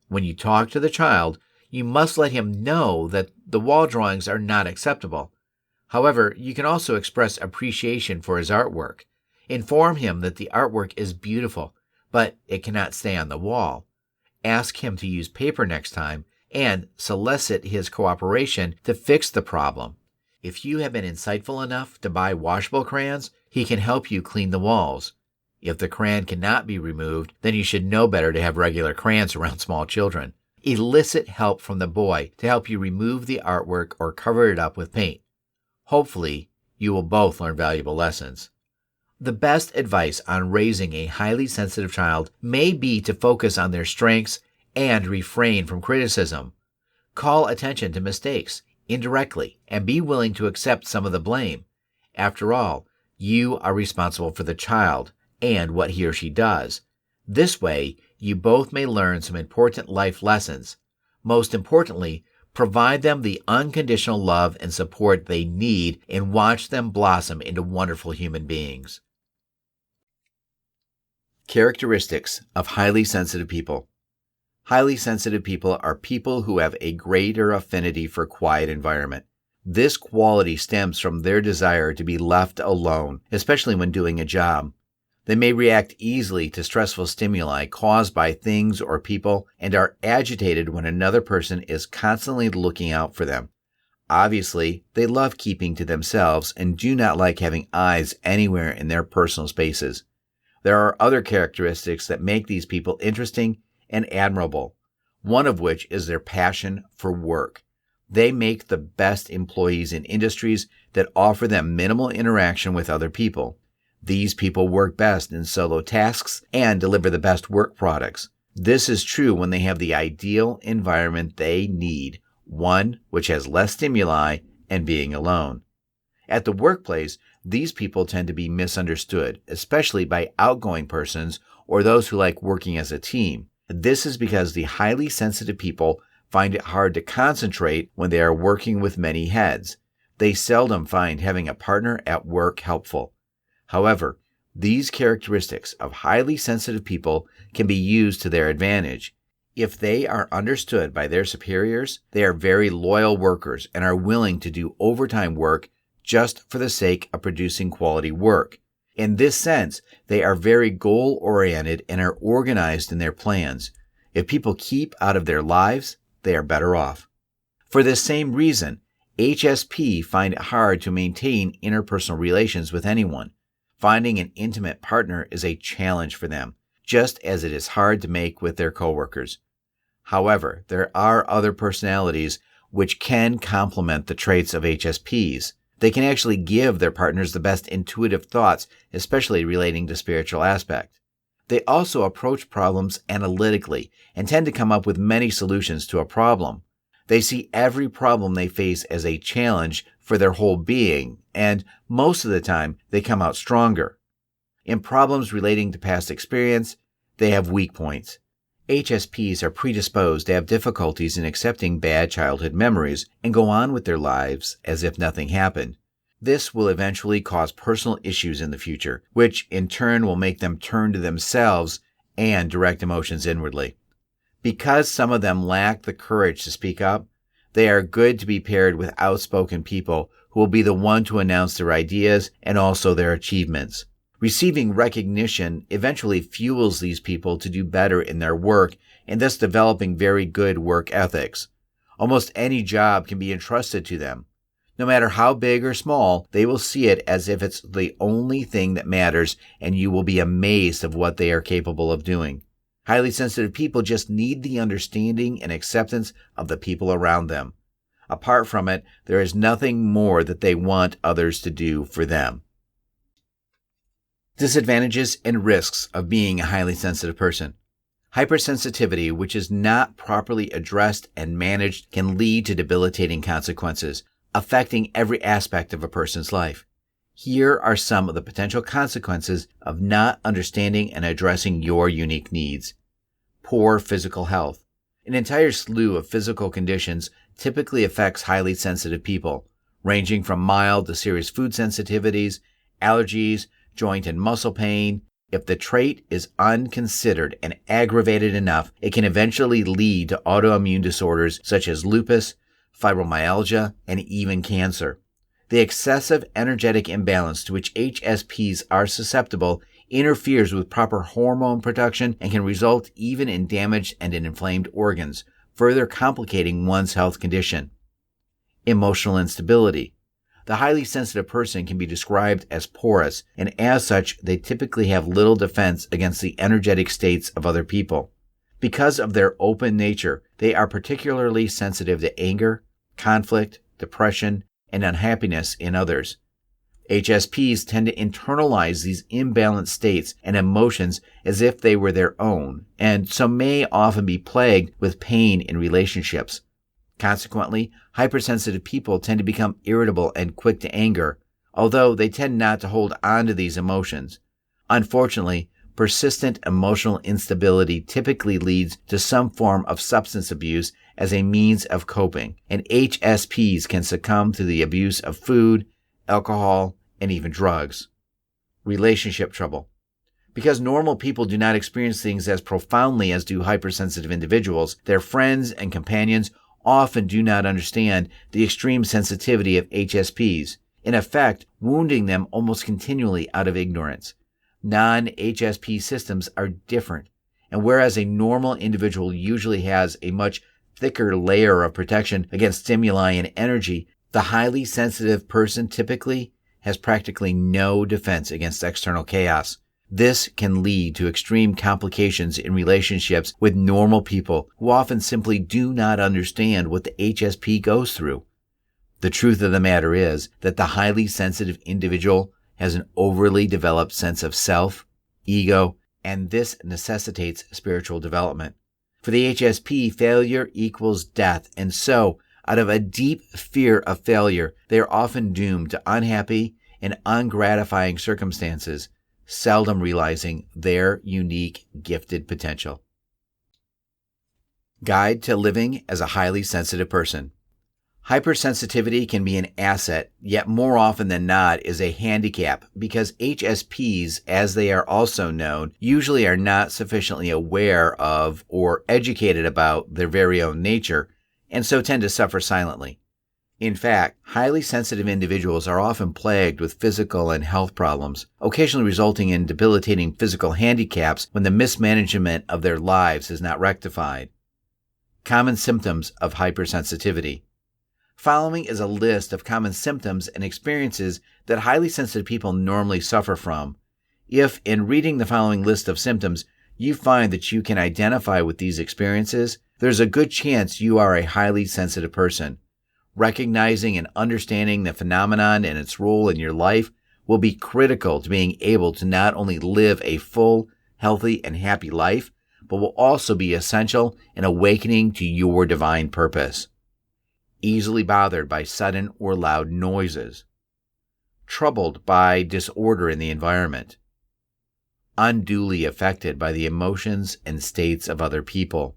When you talk to the child, you must let him know that the wall drawings are not acceptable. However, you can also express appreciation for his artwork. Inform him that the artwork is beautiful, but it cannot stay on the wall. Ask him to use paper next time and solicit his cooperation to fix the problem. If you have been insightful enough to buy washable crayons, he can help you clean the walls. If the crayon cannot be removed, then you should know better to have regular crayons around small children. Elicit help from the boy to help you remove the artwork or cover it up with paint. Hopefully, you will both learn valuable lessons. The best advice on raising a highly sensitive child may be to focus on their strengths and refrain from criticism. Call attention to mistakes indirectly and be willing to accept some of the blame. After all, you are responsible for the child and what he or she does. This way, you both may learn some important life lessons. Most importantly, provide them the unconditional love and support they need and watch them blossom into wonderful human beings. Characteristics of highly sensitive people. Highly sensitive people are people who have a greater affinity for quiet environment. This quality stems from their desire to be left alone, especially when doing a job. They may react easily to stressful stimuli caused by things or people and are agitated when another person is constantly looking out for them. Obviously, they love keeping to themselves and do not like having eyes anywhere in their personal spaces. There are other characteristics that make these people interesting and admirable, one of which is their passion for work. They make the best employees in industries that offer them minimal interaction with other people. These people work best in solo tasks and deliver the best work products. This is true when they have the ideal environment they need, one which has less stimuli and being alone. At the workplace, these people tend to be misunderstood, especially by outgoing persons or those who like working as a team. This is because the highly sensitive people find it hard to concentrate when they are working with many heads. They seldom find having a partner at work helpful. However, these characteristics of highly sensitive people can be used to their advantage. If they are understood by their superiors, they are very loyal workers and are willing to do overtime work just for the sake of producing quality work. In this sense, they are very goal-oriented and are organized in their plans. If people keep out of their lives, they are better off. For this same reason, HSP find it hard to maintain interpersonal relations with anyone. Finding an intimate partner is a challenge for them, just as it is hard to make with their coworkers. However, there are other personalities which can complement the traits of HSPs. They can actually give their partners the best intuitive thoughts, especially relating to spiritual aspect. They also approach problems analytically and tend to come up with many solutions to a problem. They see every problem they face as a challenge for their whole being, and most of the time, they come out stronger. In problems relating to past experience, they have weak points. HSPs are predisposed to have difficulties in accepting bad childhood memories and go on with their lives as if nothing happened. This will eventually cause personal issues in the future, which in turn will make them turn to themselves and direct emotions inwardly. Because some of them lack the courage to speak up, they are good to be paired with outspoken people who will be the one to announce their ideas and also their achievements. Receiving recognition eventually fuels these people to do better in their work and thus developing very good work ethics. Almost any job can be entrusted to them. No matter how big or small, they will see it as if it's the only thing that matters, and you will be amazed of what they are capable of doing. Highly sensitive people just need the understanding and acceptance of the people around them. Apart from it, there is nothing more that they want others to do for them. Disadvantages and risks of being a highly sensitive person. Hypersensitivity, which is not properly addressed and managed, can lead to debilitating consequences, affecting every aspect of a person's life. Here are some of the potential consequences of not understanding and addressing your unique needs. Poor physical health. An entire slew of physical conditions typically affects highly sensitive people, ranging from mild to serious food sensitivities, allergies, joint and muscle pain. If the trait is unconsidered and aggravated enough, it can eventually lead to autoimmune disorders such as lupus, fibromyalgia, and even cancer. The excessive energetic imbalance to which HSPs are susceptible interferes with proper hormone production and can result even in damaged and inflamed organs, further complicating one's health condition. Emotional instability. The highly sensitive person can be described as porous, and as such, they typically have little defense against the energetic states of other people. Because of their open nature, they are particularly sensitive to anger, conflict, depression, and unhappiness in others. HSPs tend to internalize these imbalanced states and emotions as if they were their own, and so may often be plagued with pain in relationships. Consequently, hypersensitive people tend to become irritable and quick to anger, although they tend not to hold on to these emotions. Unfortunately, persistent emotional instability typically leads to some form of substance abuse as a means of coping, and HSPs can succumb to the abuse of food, alcohol, and even drugs. Relationship trouble. Because normal people do not experience things as profoundly as do hypersensitive individuals, their friends and companions often do not understand the extreme sensitivity of HSPs, in effect, wounding them almost continually out of ignorance. Non-HSP systems are different, and whereas a normal individual usually has a much thicker layer of protection against stimuli and energy, the highly sensitive person typically has practically no defense against external chaos. This can lead to extreme complications in relationships with normal people who often simply do not understand what the HSP goes through. The truth of the matter is that the highly sensitive individual has an overly developed sense of self, ego, and this necessitates spiritual development. For the HSP, failure equals death, and so, out of a deep fear of failure, they are often doomed to unhappy and ungratifying circumstances, seldom realizing their unique gifted potential. Guide to living as a highly sensitive person. Hypersensitivity can be an asset, yet more often than not is a handicap because HSPs, as they are also known, usually are not sufficiently aware of or educated about their very own nature, and so tend to suffer silently. In fact, highly sensitive individuals are often plagued with physical and health problems, occasionally resulting in debilitating physical handicaps when the mismanagement of their lives is not rectified. Common symptoms of hypersensitivity. Following is a list of common symptoms and experiences that highly sensitive people normally suffer from. If, in reading the following list of symptoms, you find that you can identify with these experiences, there's a good chance you are a highly sensitive person. Recognizing and understanding the phenomenon and its role in your life will be critical to being able to not only live a full, healthy, and happy life, but will also be essential in awakening to your divine purpose. Easily bothered by sudden or loud noises. Troubled by disorder in the environment. unduly affected by the emotions and states of other people,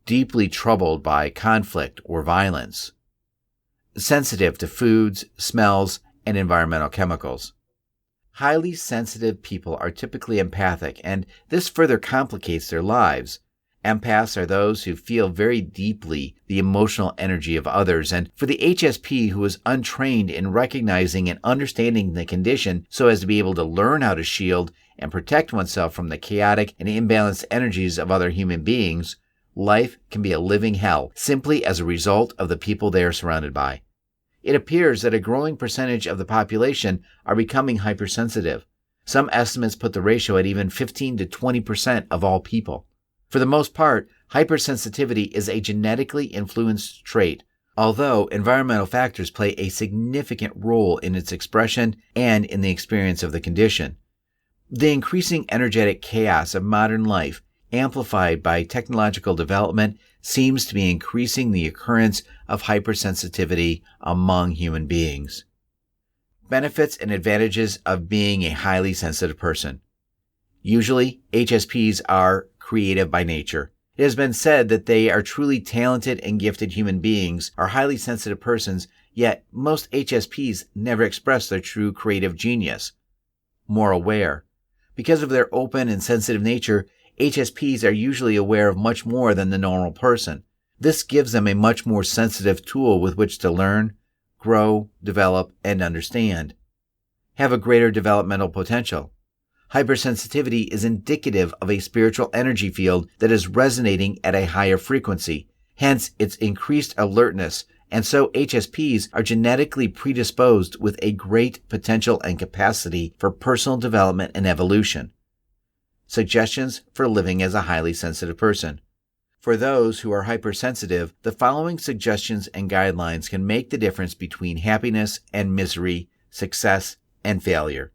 deeply troubled by conflict or violence, sensitive to foods, smells, and environmental chemicals. Highly sensitive people are typically empathic, and this further complicates their lives. Empaths are those who feel very deeply the emotional energy of others, and for the HSP who is untrained in recognizing and understanding the condition so as to be able to learn how to shield and protect oneself from the chaotic and imbalanced energies of other human beings, life can be a living hell simply as a result of the people they are surrounded by. It appears that a growing percentage of the population are becoming hypersensitive. Some estimates put the ratio at even 15 to 20% of all people. For the most part, hypersensitivity is a genetically influenced trait, although environmental factors play a significant role in its expression and in the experience of the condition. The increasing energetic chaos of modern life, amplified by technological development, seems to be increasing the occurrence of hypersensitivity among human beings. Benefits and advantages of being a highly sensitive person. Usually, HSPs are creative by nature. It has been said that they are truly talented and gifted human beings, are highly sensitive persons, yet most HSPs never express their true creative genius. More aware. Because of their open and sensitive nature, HSPs are usually aware of much more than the normal person. This gives them a much more sensitive tool with which to learn, grow, develop, and understand. Have a greater developmental potential. Hypersensitivity is indicative of a spiritual energy field that is resonating at a higher frequency, hence its increased alertness, and so HSPs are genetically predisposed with a great potential and capacity for personal development and evolution. Suggestions for living as a highly sensitive person. For those who are hypersensitive, the following suggestions and guidelines can make the difference between happiness and misery, success and failure.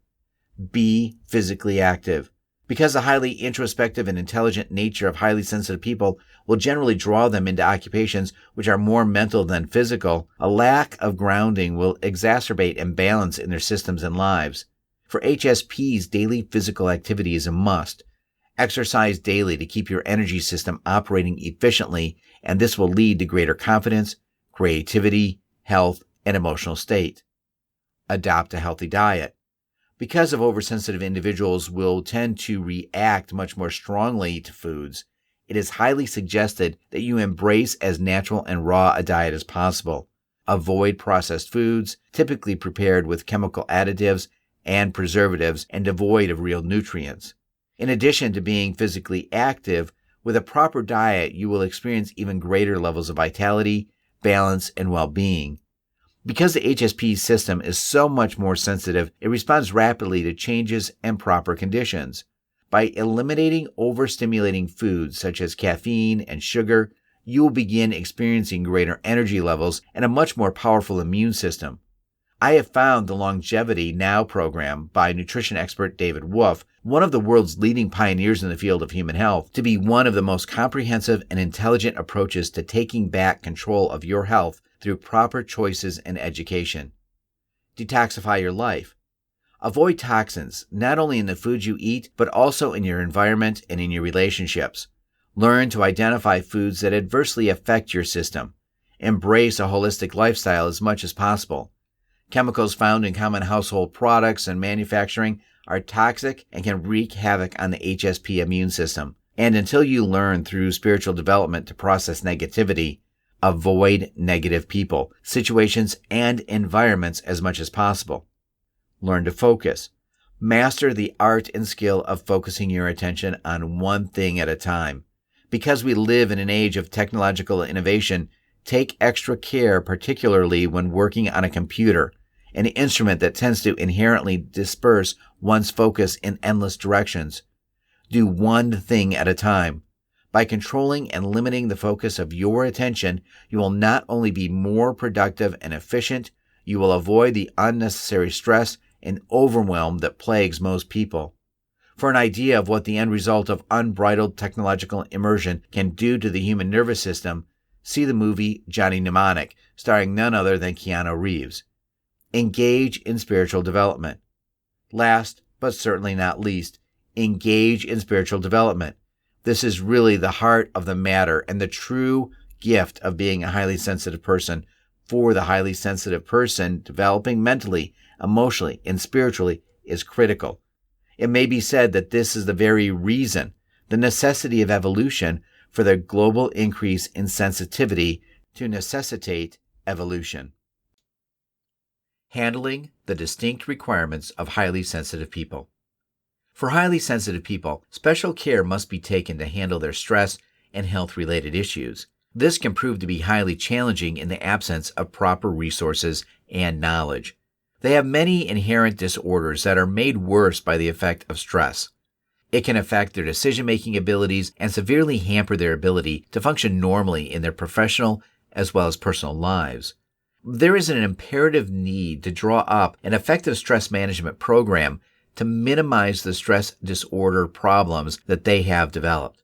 Be physically active. Because the highly introspective and intelligent nature of highly sensitive people will generally draw them into occupations which are more mental than physical, a lack of grounding will exacerbate imbalance in their systems and lives. For HSPs, daily physical activity is a must. Exercise daily to keep your energy system operating efficiently, and this will lead to greater confidence, creativity, health, and emotional state. Adopt a healthy diet. Because of oversensitive individuals will tend to react much more strongly to foods, it is highly suggested that you embrace as natural and raw a diet as possible. Avoid processed foods, typically prepared with chemical additives and preservatives and devoid of real nutrients. In addition to being physically active, with a proper diet, you will experience even greater levels of vitality, balance, and well-being. Because the HSP system is so much more sensitive, it responds rapidly to changes and proper conditions. By eliminating overstimulating foods such as caffeine and sugar, you will begin experiencing greater energy levels and a much more powerful immune system. I have found the Longevity Now program by nutrition expert David Wolfe, one of the world's leading pioneers in the field of human health, to be one of the most comprehensive and intelligent approaches to taking back control of your health through proper choices and education. Detoxify your life. Avoid toxins, not only in the foods you eat, but also in your environment and in your relationships. Learn to identify foods that adversely affect your system. Embrace a holistic lifestyle as much as possible. Chemicals found in common household products and manufacturing are toxic and can wreak havoc on the HSP immune system. And until you learn through spiritual development to process negativity, avoid negative people, situations, and environments as much as possible. Learn to focus. Master the art and skill of focusing your attention on one thing at a time. Because we live in an age of technological innovation, take extra care, particularly when working on a computer, an instrument that tends to inherently disperse one's focus in endless directions. Do one thing at a time. By controlling and limiting the focus of your attention, you will not only be more productive and efficient, you will avoid the unnecessary stress and overwhelm that plagues most people. For an idea of what the end result of unbridled technological immersion can do to the human nervous system, see the movie Johnny Mnemonic, starring none other than Keanu Reeves. Engage in spiritual development. Last, but certainly not least, engage in spiritual development. This is really the heart of the matter and the true gift of being a highly sensitive person. For the highly sensitive person, developing mentally, emotionally, and spiritually is critical. It may be said that this is the very reason, the necessity of evolution, for the global increase in sensitivity to necessitate evolution. Handling the distinct requirements of highly sensitive people. For highly sensitive people, special care must be taken to handle their stress and health-related issues. This can prove to be highly challenging in the absence of proper resources and knowledge. They have many inherent disorders that are made worse by the effect of stress. It can affect their decision-making abilities and severely hamper their ability to function normally in their professional as well as personal lives. There is an imperative need to draw up an effective stress management program to minimize the stress disorder problems that they have developed.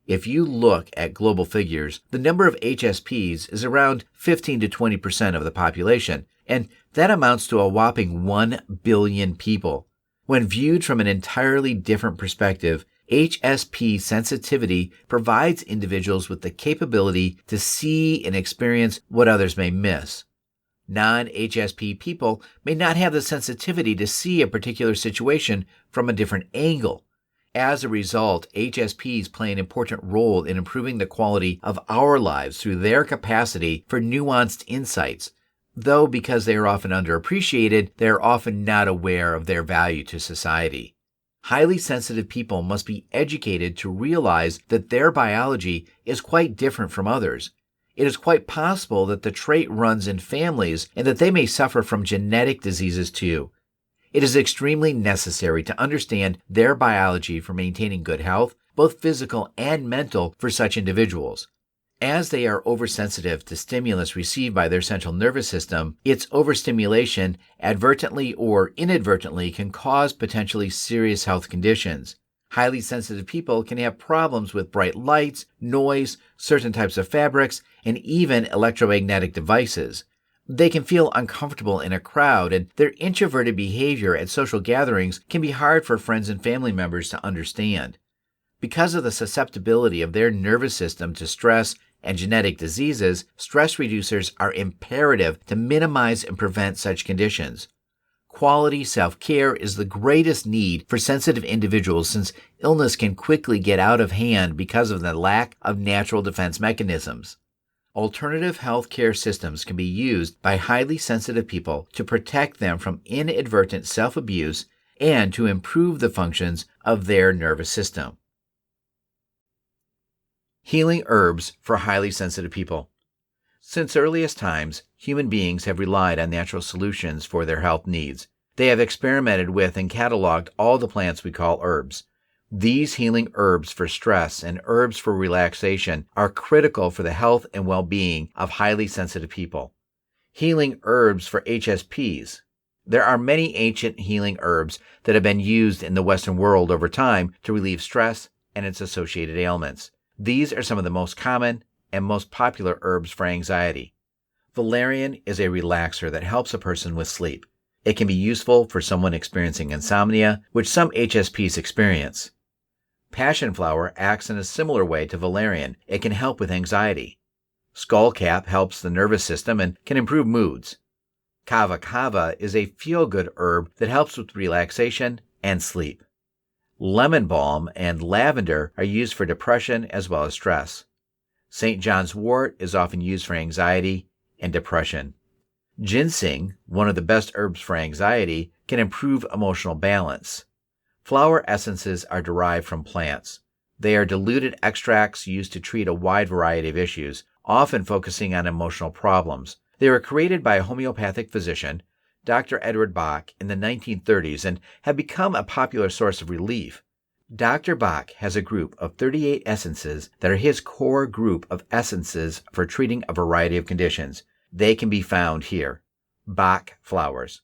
If you look at global figures, the number of HSPs is around 15 to 20% of the population, and that amounts to a whopping 1 billion people. When viewed from an entirely different perspective, HSP sensitivity provides individuals with the capability to see and experience what others may miss. Non-HSP people may not have the sensitivity to see a particular situation from a different angle. As a result, HSPs play an important role in improving the quality of our lives through their capacity for nuanced insights, though because they are often underappreciated, they are often not aware of their value to society. Highly sensitive people must be educated to realize that their biology is quite different from others. It is quite possible that the trait runs in families and that they may suffer from genetic diseases too. It is extremely necessary to understand their biology for maintaining good health, both physical and mental, for such individuals. As they are oversensitive to stimulus received by their central nervous system, its overstimulation advertently or inadvertently can cause potentially serious health conditions. Highly sensitive people can have problems with bright lights, noise, certain types of fabrics, and even electromagnetic devices. They can feel uncomfortable in a crowd, and their introverted behavior at social gatherings can be hard for friends and family members to understand. Because of the susceptibility of their nervous system to stress and genetic diseases, stress reducers are imperative to minimize and prevent such conditions. Quality self-care is the greatest need for sensitive individuals since illness can quickly get out of hand because of the lack of natural defense mechanisms. Alternative health care systems can be used by highly sensitive people to protect them from inadvertent self-abuse and to improve the functions of their nervous system. Healing herbs for highly sensitive people. Since earliest times, human beings have relied on natural solutions for their health needs. They have experimented with and cataloged all the plants we call herbs. These healing herbs for stress and herbs for relaxation are critical for the health and well-being of highly sensitive people. Healing herbs for HSPs. There are many ancient healing herbs that have been used in the Western world over time to relieve stress and its associated ailments. These are some of the most common and most popular herbs for anxiety. Valerian is a relaxer that helps a person with sleep. It can be useful for someone experiencing insomnia, which some HSPs experience. Passion flower acts in a similar way to valerian. It can help with anxiety. Skullcap helps the nervous system and can improve moods. Kava kava is a feel-good herb that helps with relaxation and sleep. Lemon balm and lavender are used for depression as well as stress. St. John's wort is often used for anxiety and depression. Ginseng, one of the best herbs for anxiety, can improve emotional balance. Flower essences are derived from plants. They are diluted extracts used to treat a wide variety of issues, often focusing on emotional problems. They were created by a homeopathic physician, Dr. Edward Bach, in the 1930s and have become a popular source of relief. Dr. Bach has a group of 38 essences that are his core group of essences for treating a variety of conditions. They can be found here. Bach flowers.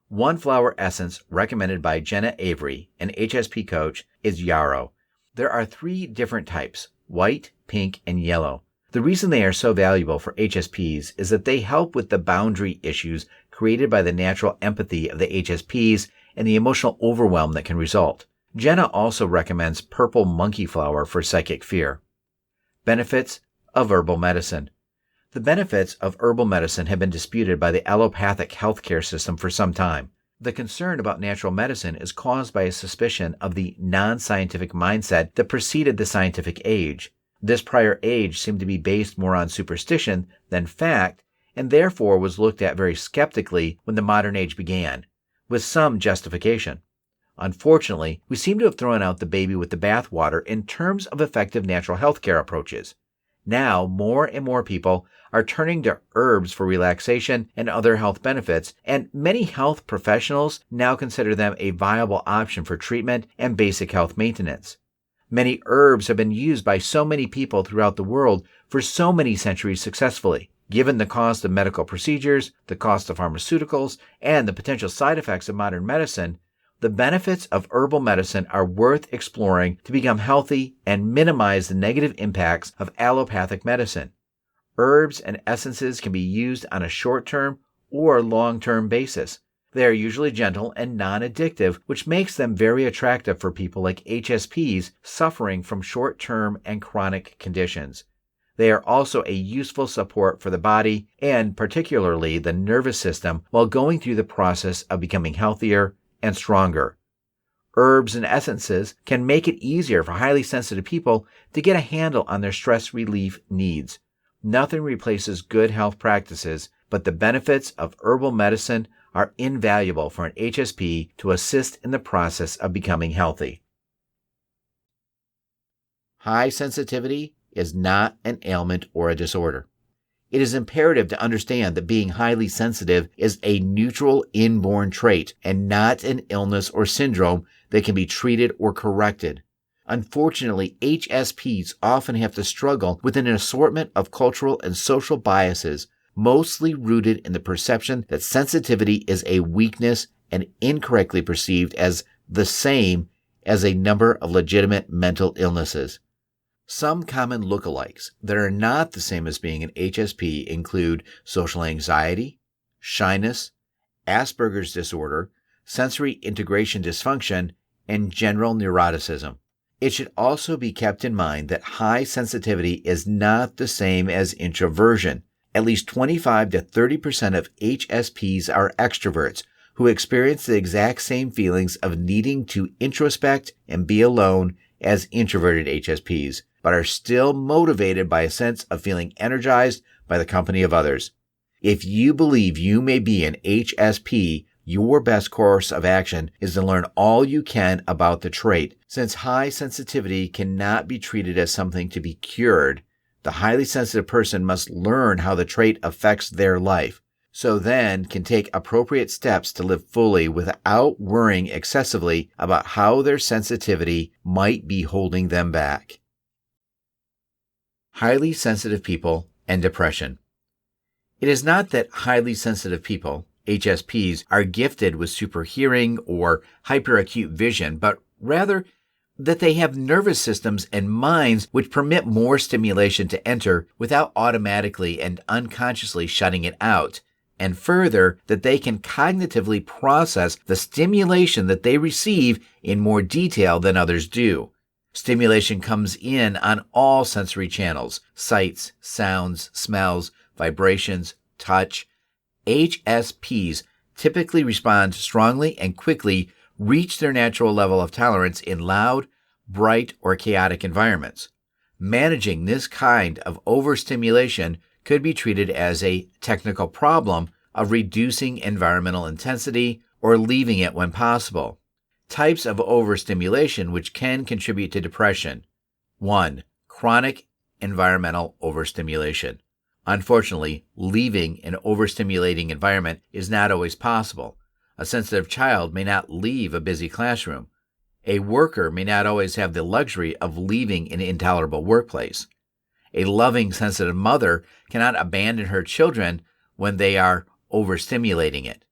One flower essence recommended by Jenna Avery, an HSP coach, is yarrow. There are 3 different types, white, pink, and yellow. The reason they are so valuable for HSPs is that they help with the boundary issues created by the natural empathy of the HSPs and the emotional overwhelm that can result. Jenna also recommends purple monkey flower for psychic fear. Benefits of herbal medicine. The benefits of herbal medicine have been disputed by the allopathic healthcare system for some time. The concern about natural medicine is caused by a suspicion of the non-scientific mindset that preceded the scientific age. This prior age seemed to be based more on superstition than fact, and therefore was looked at very skeptically when the modern age began, with some justification. Unfortunately, we seem to have thrown out the baby with the bathwater in terms of effective natural healthcare approaches. Now, more and more people are turning to herbs for relaxation and other health benefits, and many health professionals now consider them a viable option for treatment and basic health maintenance. Many herbs have been used by so many people throughout the world for so many centuries successfully. Given the cost of medical procedures, the cost of pharmaceuticals, and the potential side effects of modern medicine, the benefits of herbal medicine are worth exploring to become healthy and minimize the negative impacts of allopathic medicine. Herbs and essences can be used on a short-term or long-term basis. They are usually gentle and non-addictive, which makes them very attractive for people like HSPs suffering from short-term and chronic conditions. They are also a useful support for the body and particularly the nervous system while going through the process of becoming healthier and stronger. Herbs and essences can make it easier for highly sensitive people to get a handle on their stress relief needs. Nothing replaces good health practices, but the benefits of herbal medicine are invaluable for an HSP to assist in the process of becoming healthy. High sensitivity is not an ailment or a disorder. It is imperative to understand that being highly sensitive is a neutral inborn trait and not an illness or syndrome that can be treated or corrected. Unfortunately, HSPs often have to struggle with an assortment of cultural and social biases, mostly rooted in the perception that sensitivity is a weakness and incorrectly perceived as the same as a number of legitimate mental illnesses. Some common lookalikes that are not the same as being an HSP include social anxiety, shyness, Asperger's disorder, sensory integration dysfunction, and general neuroticism. It should also be kept in mind that high sensitivity is not the same as introversion. At least 25 to 30% of HSPs are extroverts who experience the exact same feelings of needing to introspect and be alone as introverted HSPs, but are still motivated by a sense of feeling energized by the company of others. If you believe you may be an HSP, your best course of action is to learn all you can about the trait. Since high sensitivity cannot be treated as something to be cured, the highly sensitive person must learn how the trait affects their life, so then can take appropriate steps to live fully without worrying excessively about how their sensitivity might be holding them back. Highly sensitive people and depression. It is not that highly sensitive people, HSPs, are gifted with super hearing or hyperacute vision, but rather that they have nervous systems and minds which permit more stimulation to enter without automatically and unconsciously shutting it out, and further, that they can cognitively process the stimulation that they receive in more detail than others do. Stimulation comes in on all sensory channels: sights, sounds, smells, vibrations, touch. HSPs typically respond strongly and quickly, reach their natural level of tolerance in loud, bright, or chaotic environments. Managing this kind of overstimulation could be treated as a technical problem of reducing environmental intensity or leaving it when possible. Types of overstimulation which can contribute to depression. 1. Chronic environmental overstimulation. Unfortunately, leaving an overstimulating environment is not always possible. A sensitive child may not leave a busy classroom. A worker may not always have the luxury of leaving an intolerable workplace. A loving, sensitive mother cannot abandon her children when they are overstimulating it.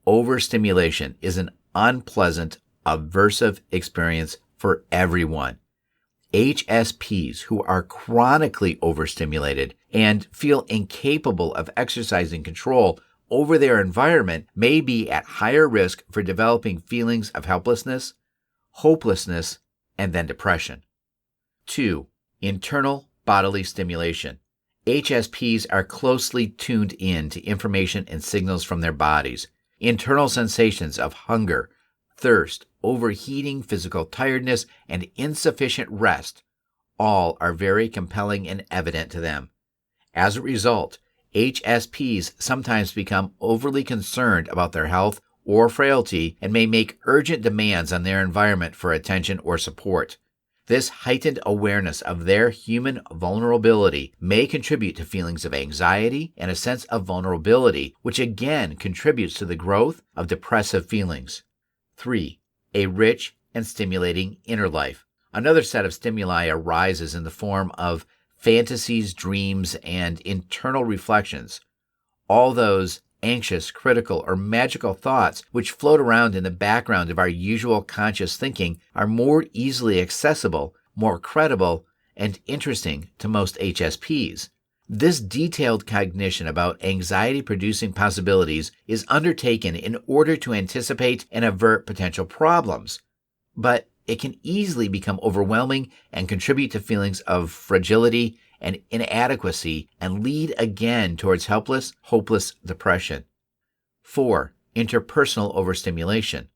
Overstimulation is an unpleasant, aversive experience for everyone. HSPs who are chronically overstimulated and feel incapable of exercising control over their environment may be at higher risk for developing feelings of helplessness, hopelessness, and then depression. 2. Internal bodily stimulation. HSPs are closely tuned in to information and signals from their bodies. Internal sensations of hunger, thirst, overheating, physical tiredness, and insufficient rest all are very compelling and evident to them. As a result, HSPs sometimes become overly concerned about their health or frailty and may make urgent demands on their environment for attention or support. This heightened awareness of their human vulnerability may contribute to feelings of anxiety and a sense of vulnerability, which again contributes to the growth of depressive feelings. 3. A rich and stimulating inner life. Another set of stimuli arises in the form of fantasies, dreams, and internal reflections. All those anxious, critical, or magical thoughts which float around in the background of our usual conscious thinking are more easily accessible, more credible, and interesting to most HSPs. This detailed cognition about anxiety-producing possibilities is undertaken in order to anticipate and avert potential problems, but it can easily become overwhelming and contribute to feelings of fragility and inadequacy and lead again towards helpless, hopeless depression. 4. Interpersonal overstimulation.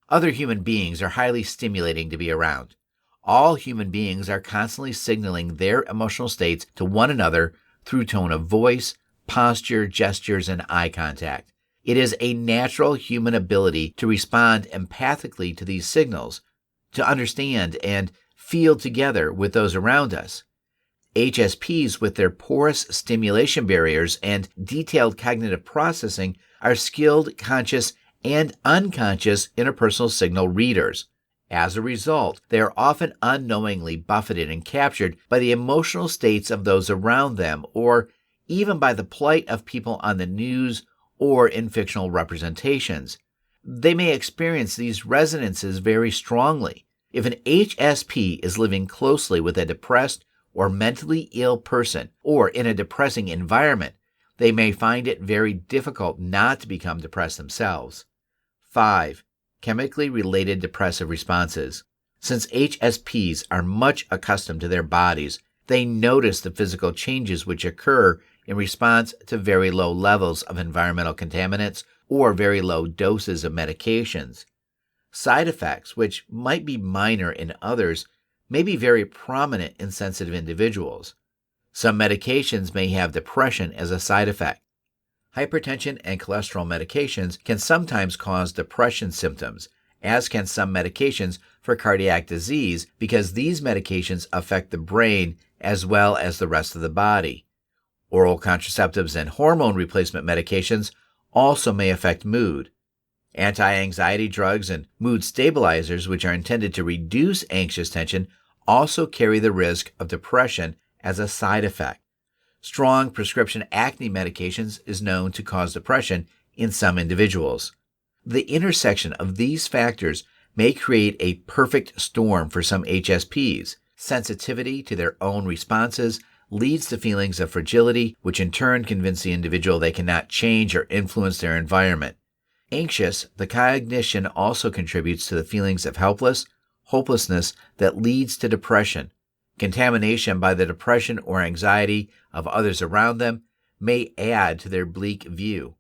Other human beings are highly stimulating to be around. All human beings are constantly signaling their emotional states to one another through tone of voice, posture, gestures, and eye contact. It is a natural human ability to respond empathically to these signals, to understand and feel together with those around us. HSPs, with their porous stimulation barriers and detailed cognitive processing, are skilled, conscious, and unconscious interpersonal signal readers. As a result, they are often unknowingly buffeted and captured by the emotional states of those around them, or even by the plight of people on the news or in fictional representations. They may experience these resonances very strongly. If an HSP is living closely with a depressed or mentally ill person, or in a depressing environment, they may find it very difficult not to become depressed themselves. 5. Chemically related depressive responses. Since HSPs are much accustomed to their bodies, they notice the physical changes which occur in response to very low levels of environmental contaminants or very low doses of medications. Side effects, which might be minor in others, may be very prominent in sensitive individuals. Some medications may have depression as a side effect. Hypertension and cholesterol medications can sometimes cause depression symptoms, as can some medications for cardiac disease, because these medications affect the brain as well as the rest of the body. Oral contraceptives and hormone replacement medications also may affect mood. Anti-anxiety drugs and mood stabilizers, which are intended to reduce anxious tension, also carry the risk of depression as a side effect. Strong prescription acne medications is known to cause depression in some individuals. The intersection of these factors may create a perfect storm for some HSPs. Sensitivity to their own responses leads to feelings of fragility, which in turn convince the individual they cannot change or influence their environment. Anxious, the cognition also contributes to the feelings of helpless, hopelessness that leads to depression. Contamination by the depression or anxiety of others around them may add to their bleak view.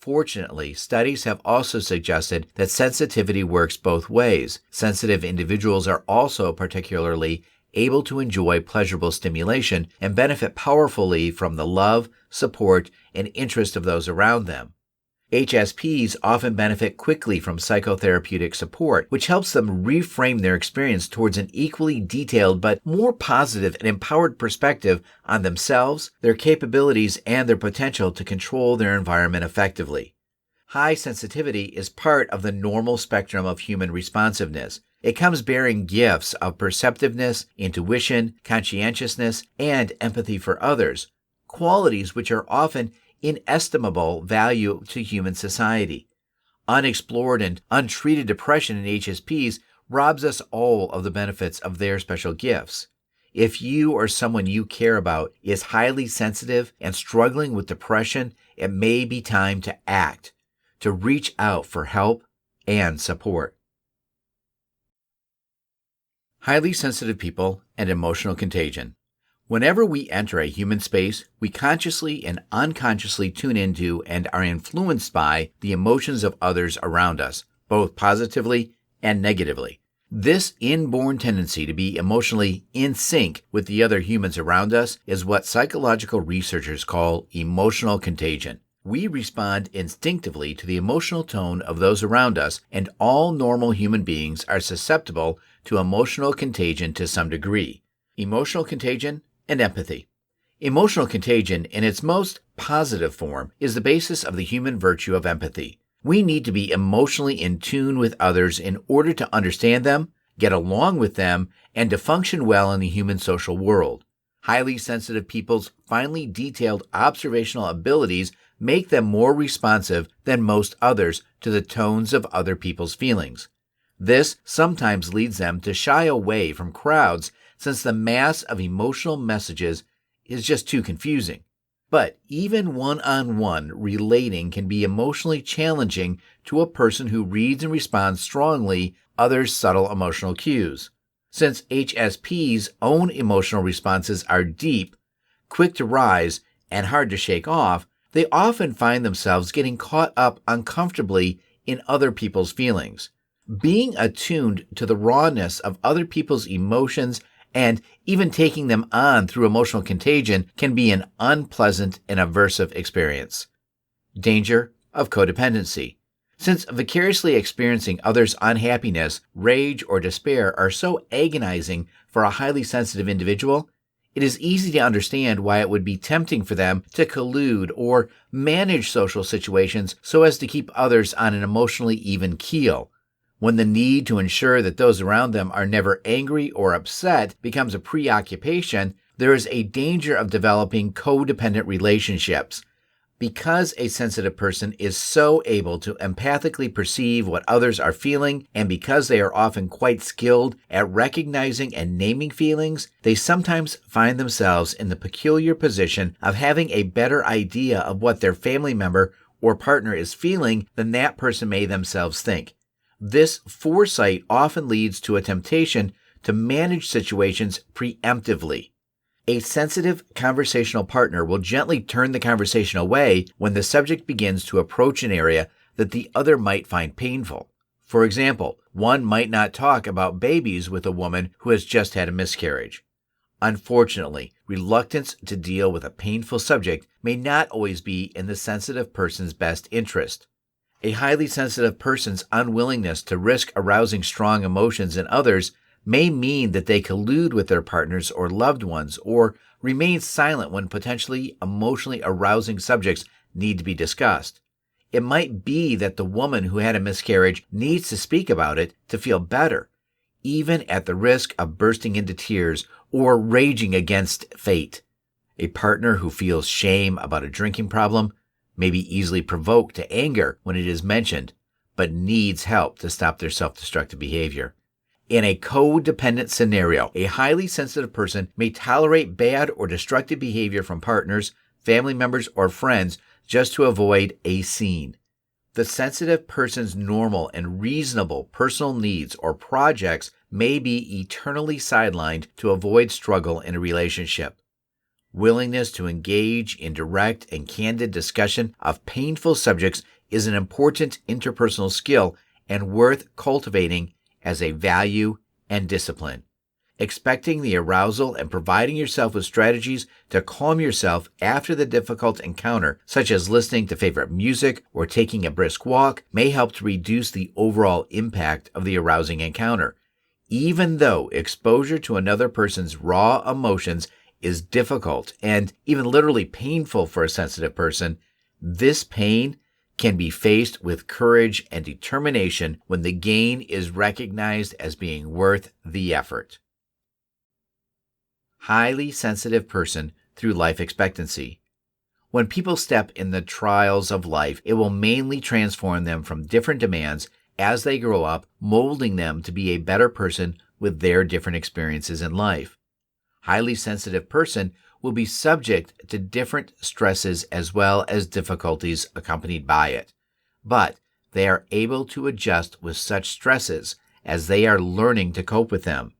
Fortunately, studies have also suggested that sensitivity works both ways. Sensitive individuals are also particularly able to enjoy pleasurable stimulation and benefit powerfully from the love, support, and interest of those around them. HSPs often benefit quickly from psychotherapeutic support, which helps them reframe their experience towards an equally detailed but more positive and empowered perspective on themselves, their capabilities, and their potential to control their environment effectively. High sensitivity is part of the normal spectrum of human responsiveness. It comes bearing gifts of perceptiveness, intuition, conscientiousness, and empathy for others, qualities which are often inestimable value to human society. Unexplored and untreated depression in HSPs robs us all of the benefits of their special gifts. If you or someone you care about is highly sensitive and struggling with depression, it may be time to act, to reach out for help and support. Highly sensitive people and emotional contagion. Whenever we enter a human space, we consciously and unconsciously tune into and are influenced by the emotions of others around us, both positively and negatively. This inborn tendency to be emotionally in sync with the other humans around us is what psychological researchers call emotional contagion. We respond instinctively to the emotional tone of those around us, and all normal human beings are susceptible to emotional contagion to some degree. Emotional contagion and empathy. Emotional contagion, in its most positive form, is the basis of the human virtue of empathy. We need to be emotionally in tune with others in order to understand them, get along with them, and to function well in the human social world. Highly sensitive people's finely detailed observational abilities make them more responsive than most others to the tones of other people's feelings. This sometimes leads them to shy away from crowds since the mass of emotional messages is just too confusing. But even one-on-one relating can be emotionally challenging to a person who reads and responds strongly others' subtle emotional cues. Since HSP's own emotional responses are deep, quick to rise, and hard to shake off, they often find themselves getting caught up uncomfortably in other people's feelings. Being attuned to the rawness of other people's emotions and even taking them on through emotional contagion can be an unpleasant and aversive experience. Danger of codependency. Since vicariously experiencing others' unhappiness, rage, or despair are so agonizing for a highly sensitive individual, it is easy to understand why it would be tempting for them to collude or manage social situations so as to keep others on an emotionally even keel. When the need to ensure that those around them are never angry or upset becomes a preoccupation, there is a danger of developing codependent relationships. Because a sensitive person is so able to empathically perceive what others are feeling, and because they are often quite skilled at recognizing and naming feelings, they sometimes find themselves in the peculiar position of having a better idea of what their family member or partner is feeling than that person may themselves think. This foresight often leads to a temptation to manage situations preemptively. A sensitive conversational partner will gently turn the conversation away when the subject begins to approach an area that the other might find painful. For example, one might not talk about babies with a woman who has just had a miscarriage. Unfortunately, reluctance to deal with a painful subject may not always be in the sensitive person's best interest. A highly sensitive person's unwillingness to risk arousing strong emotions in others may mean that they collude with their partners or loved ones or remain silent when potentially emotionally arousing subjects need to be discussed. It might be that the woman who had a miscarriage needs to speak about it to feel better, even at the risk of bursting into tears or raging against fate. A partner who feels shame about a drinking problem may be easily provoked to anger when it is mentioned, but needs help to stop their self-destructive behavior. In a codependent scenario, a highly sensitive person may tolerate bad or destructive behavior from partners, family members, or friends just to avoid a scene. The sensitive person's normal and reasonable personal needs or projects may be eternally sidelined to avoid struggle in a relationship. Willingness to engage in direct and candid discussion of painful subjects is an important interpersonal skill and worth cultivating as a value and discipline. Expecting the arousal and providing yourself with strategies to calm yourself after the difficult encounter, such as listening to favorite music or taking a brisk walk, may help to reduce the overall impact of the arousing encounter. Even though exposure to another person's raw emotions is difficult and even literally painful for a sensitive person, this pain can be faced with courage and determination when the gain is recognized as being worth the effort. Highly sensitive person through life expectancy. When people step in the trials of life, it will mainly transform them from different demands as they grow up, molding them to be a better person with their different experiences in life. Highly sensitive person will be subject to different stresses as well as difficulties accompanied by it, but they are able to adjust with such stresses as they are learning to cope with them.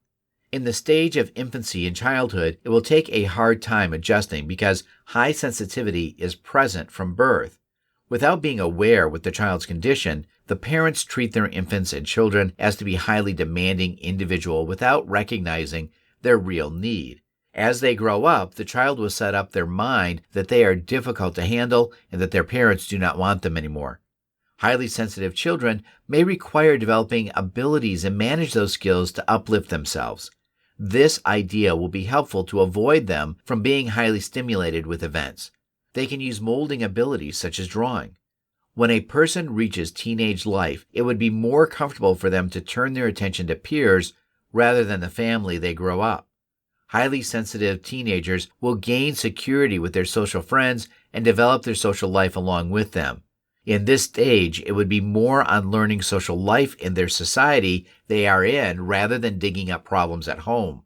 In the stage of infancy and childhood, it will take a hard time adjusting because high sensitivity is present from birth. Without being aware with the child's condition, the parents treat their infants and children as to be highly demanding individuals without recognizing their real need. As they grow up, the child will set up their mind that they are difficult to handle and that their parents do not want them anymore. Highly sensitive children may require developing abilities and manage those skills to uplift themselves. This idea will be helpful to avoid them from being highly stimulated with events. They can use molding abilities such as drawing. When a person reaches teenage life, it would be more comfortable for them to turn their attention to peers rather than the family they grow up. Highly sensitive teenagers will gain security with their social friends and develop their social life along with them. In this stage, it would be more on learning social life in their society they are in rather than digging up problems at home.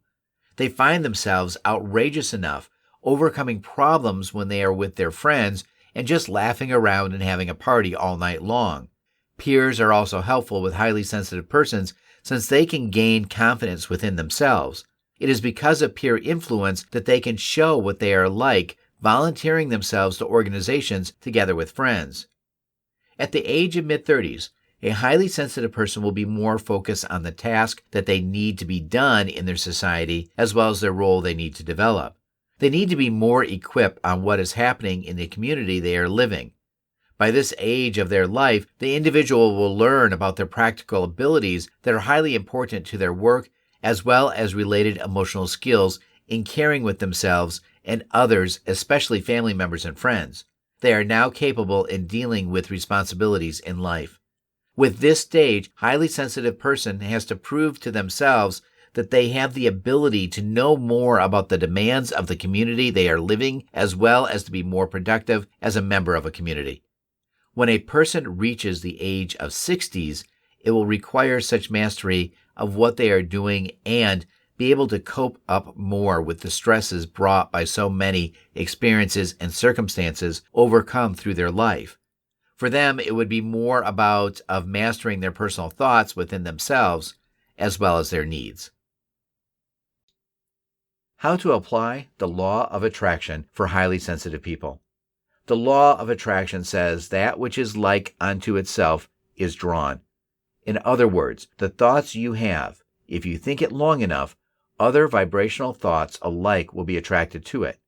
They find themselves outrageous enough, overcoming problems when they are with their friends and just laughing around and having a party all night long. Peers are also helpful with highly sensitive persons since they can gain confidence within themselves. It is because of peer influence that they can show what they are like, volunteering themselves to organizations together with friends. At the age of mid-30s, a highly sensitive person will be more focused on the task that they need to be done in their society as well as their role they need to develop. They need to be more equipped on what is happening in the community they are living. By this age of their life, the individual will learn about their practical abilities that are highly important to their work as well as related emotional skills in caring with themselves and others, especially family members and friends. They are now capable in dealing with responsibilities in life. With this stage, highly sensitive person has to prove to themselves that they have the ability to know more about the demands of the community they are living as well as to be more productive as a member of a community. When a person reaches the age of 60s, it will require such mastery of what they are doing and be able to cope up more with the stresses brought by so many experiences and circumstances overcome through their life. For them, it would be more about of mastering their personal thoughts within themselves as well as their needs. How to apply the law of attraction for highly sensitive people. The law of attraction says that which is like unto itself is drawn. In other words, the thoughts you have, if you think it long enough, other vibrational thoughts alike will be attracted to it.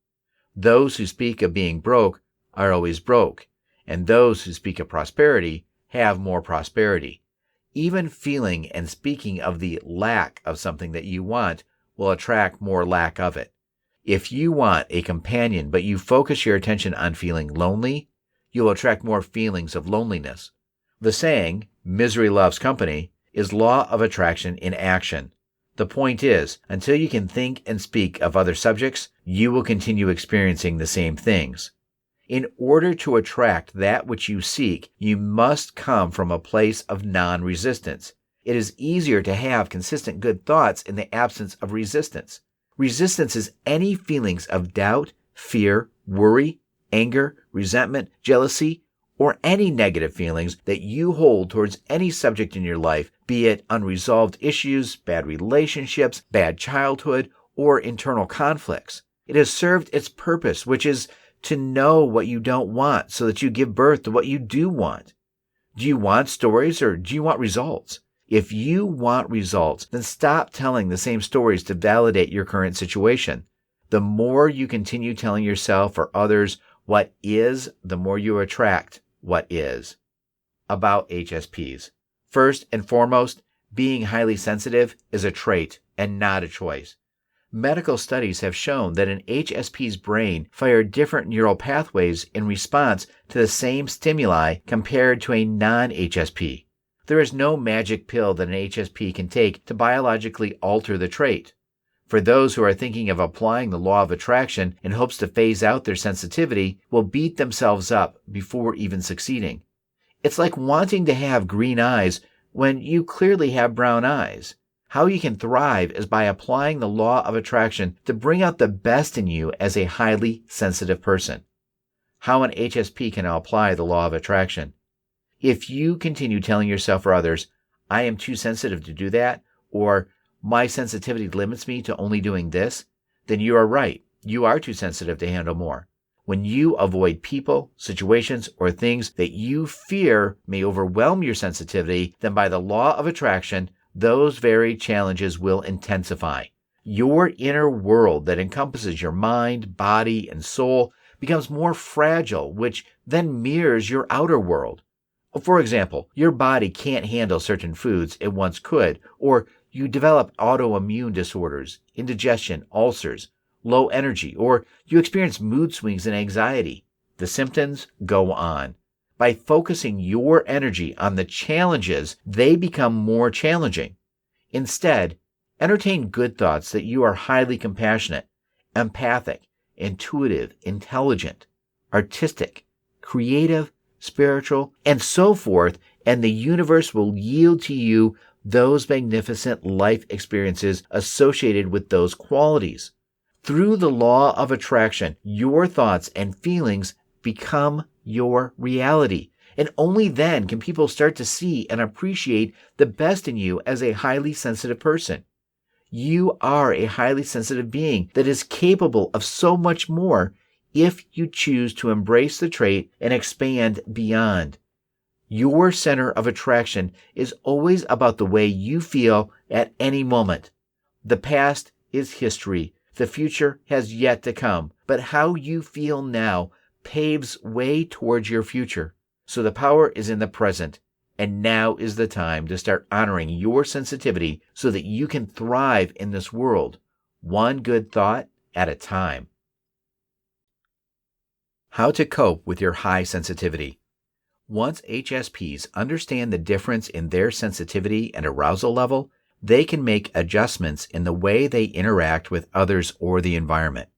Those who speak of being broke are always broke, and those who speak of prosperity have more prosperity. Even feeling and speaking of the lack of something that you want will attract more lack of it. If you want a companion but you focus your attention on feeling lonely, you'll attract more feelings of loneliness. The saying, misery loves company, is law of attraction in action. The point is, until you can think and speak of other subjects, you will continue experiencing the same things. In order to attract that which you seek, you must come from a place of non-resistance. It is easier to have consistent good thoughts in the absence of resistance. Resistance is any feelings of doubt, fear, worry, anger, resentment, jealousy, or any negative feelings that you hold towards any subject in your life, be it unresolved issues, bad relationships, bad childhood, or internal conflicts. It has served its purpose, which is to know what you don't want so that you give birth to what you do want. Do you want stories or do you want results? If you want results, then stop telling the same stories to validate your current situation. The more you continue telling yourself or others what is, the more you attract what is. About HSPs. First and foremost, being highly sensitive is a trait and not a choice. Medical studies have shown that an HSP's brain fired different neural pathways in response to the same stimuli compared to a non-HSP. There is no magic pill that an HSP can take to biologically alter the trait. For those who are thinking of applying the law of attraction in hopes to phase out their sensitivity will beat themselves up before even succeeding. It's like wanting to have green eyes when you clearly have brown eyes. How you can thrive is by applying the law of attraction to bring out the best in you as a highly sensitive person. How an HSP can apply the law of attraction. If you continue telling yourself or others, I am too sensitive to do that, or My sensitivity limits me to only doing this, then you are right. You are too sensitive to handle more. When you avoid people, situations, or things that you fear may overwhelm your sensitivity, then by the law of attraction, those very challenges will intensify. Your inner world that encompasses your mind, body, and soul becomes more fragile, which then mirrors your outer world. For example, your body can't handle certain foods it once could, or you develop autoimmune disorders, indigestion, ulcers, low energy, or you experience mood swings and anxiety. The symptoms go on. By focusing your energy on the challenges, they become more challenging. Instead, entertain good thoughts that you are highly compassionate, empathic, intuitive, intelligent, artistic, creative, spiritual, and so forth, and the universe will yield to you those magnificent life experiences associated with those qualities. Through the law of attraction, your thoughts and feelings become your reality. And only then can people start to see and appreciate the best in you as a highly sensitive person. You are a highly sensitive being that is capable of so much more if you choose to embrace the trait and expand beyond. Your center of attraction is always about the way you feel at any moment. The past is history. The future has yet to come, but how you feel now paves way towards your future. So the power is in the present, and now is the time to start honoring your sensitivity so that you can thrive in this world, one good thought at a time. How to cope with your high sensitivity. Once HSPs understand the difference in their sensitivity and arousal level, they can make adjustments in the way they interact with others or the environment.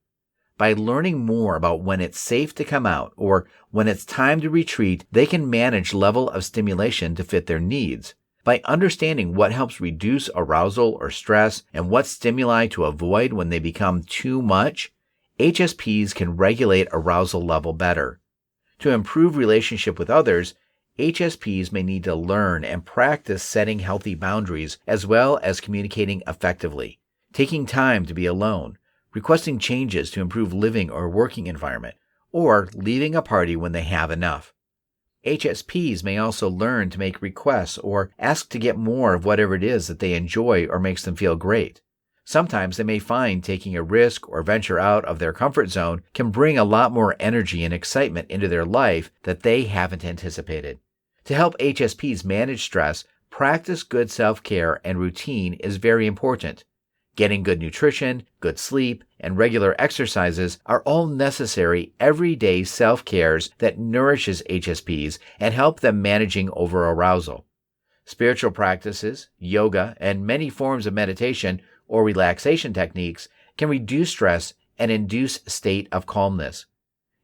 By learning more about when it's safe to come out or when it's time to retreat, they can manage level of stimulation to fit their needs. By understanding what helps reduce arousal or stress and what stimuli to avoid when they become too much, HSPs can regulate arousal level better. To improve relationship with others, HSPs may need to learn and practice setting healthy boundaries as well as communicating effectively, taking time to be alone, requesting changes to improve living or working environment, or leaving a party when they have enough. HSPs may also learn to make requests or ask to get more of whatever it is that they enjoy or makes them feel great. Sometimes they may find taking a risk or venture out of their comfort zone can bring a lot more energy and excitement into their life that they haven't anticipated. To help HSPs manage stress, practice good self-care and routine is very important. Getting good nutrition, good sleep, and regular exercises are all necessary everyday self-cares that nourishes HSPs and help them managing over-arousal. Spiritual practices, yoga, and many forms of meditation or relaxation techniques can reduce stress and induce a state of calmness.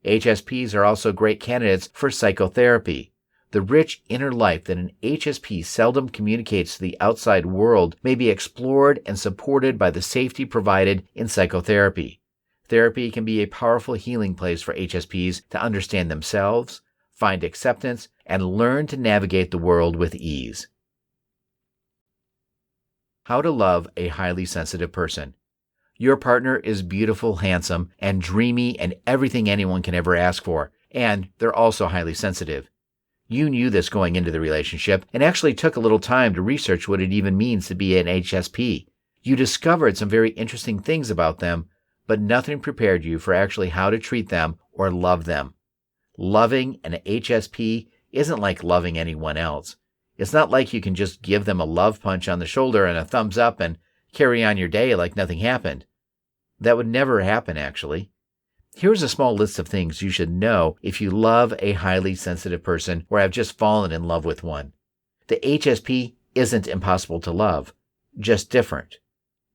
HSPs are also great candidates for psychotherapy. The rich inner life that an HSP seldom communicates to the outside world may be explored and supported by the safety provided in psychotherapy. Therapy can be a powerful healing place for HSPs to understand themselves, find acceptance, and learn to navigate the world with ease. How to love a highly sensitive person. Your partner is beautiful, handsome, and dreamy and everything anyone can ever ask for, and they're also highly sensitive. You knew this going into the relationship and actually took a little time to research what it even means to be an HSP. You discovered some very interesting things about them, but nothing prepared you for actually how to treat them or love them. Loving an HSP isn't like loving anyone else. It's not like you can just give them a love punch on the shoulder and a thumbs up and carry on your day like nothing happened. That would never happen, actually. Here's a small list of things you should know if you love a highly sensitive person or have just fallen in love with one. The HSP isn't impossible to love, just different.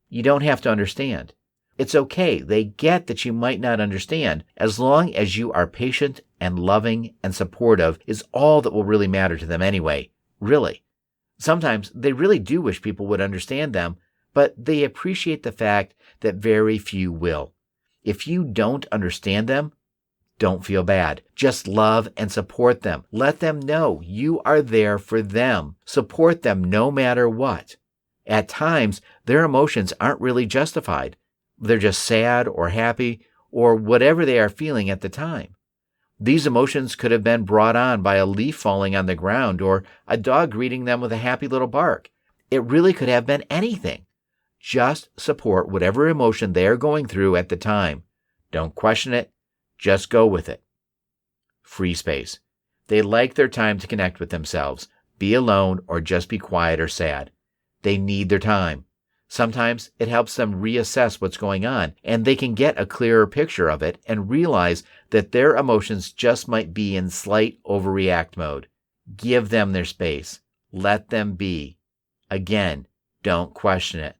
You don't have to understand. It's okay. They get that you might not understand. As long as you are patient and loving and supportive is all that will really matter to them anyway. Really. Sometimes they really do wish people would understand them, but they appreciate the fact that very few will. If you don't understand them, don't feel bad. Just love and support them. Let them know you are there for them. Support them no matter what. At times, their emotions aren't really justified. They're just sad or happy or whatever they are feeling at the time. These emotions could have been brought on by a leaf falling on the ground or a dog greeting them with a happy little bark. It really could have been anything. Just support whatever emotion they're going through at the time. Don't question it. Just go with it. Free space. They like their time to connect with themselves, be alone, or just be quiet or sad. They need their time. Sometimes it helps them reassess what's going on, and they can get a clearer picture of it and realize that their emotions just might be in slight overreact mode. Give them their space. Let them be. Again, don't question it.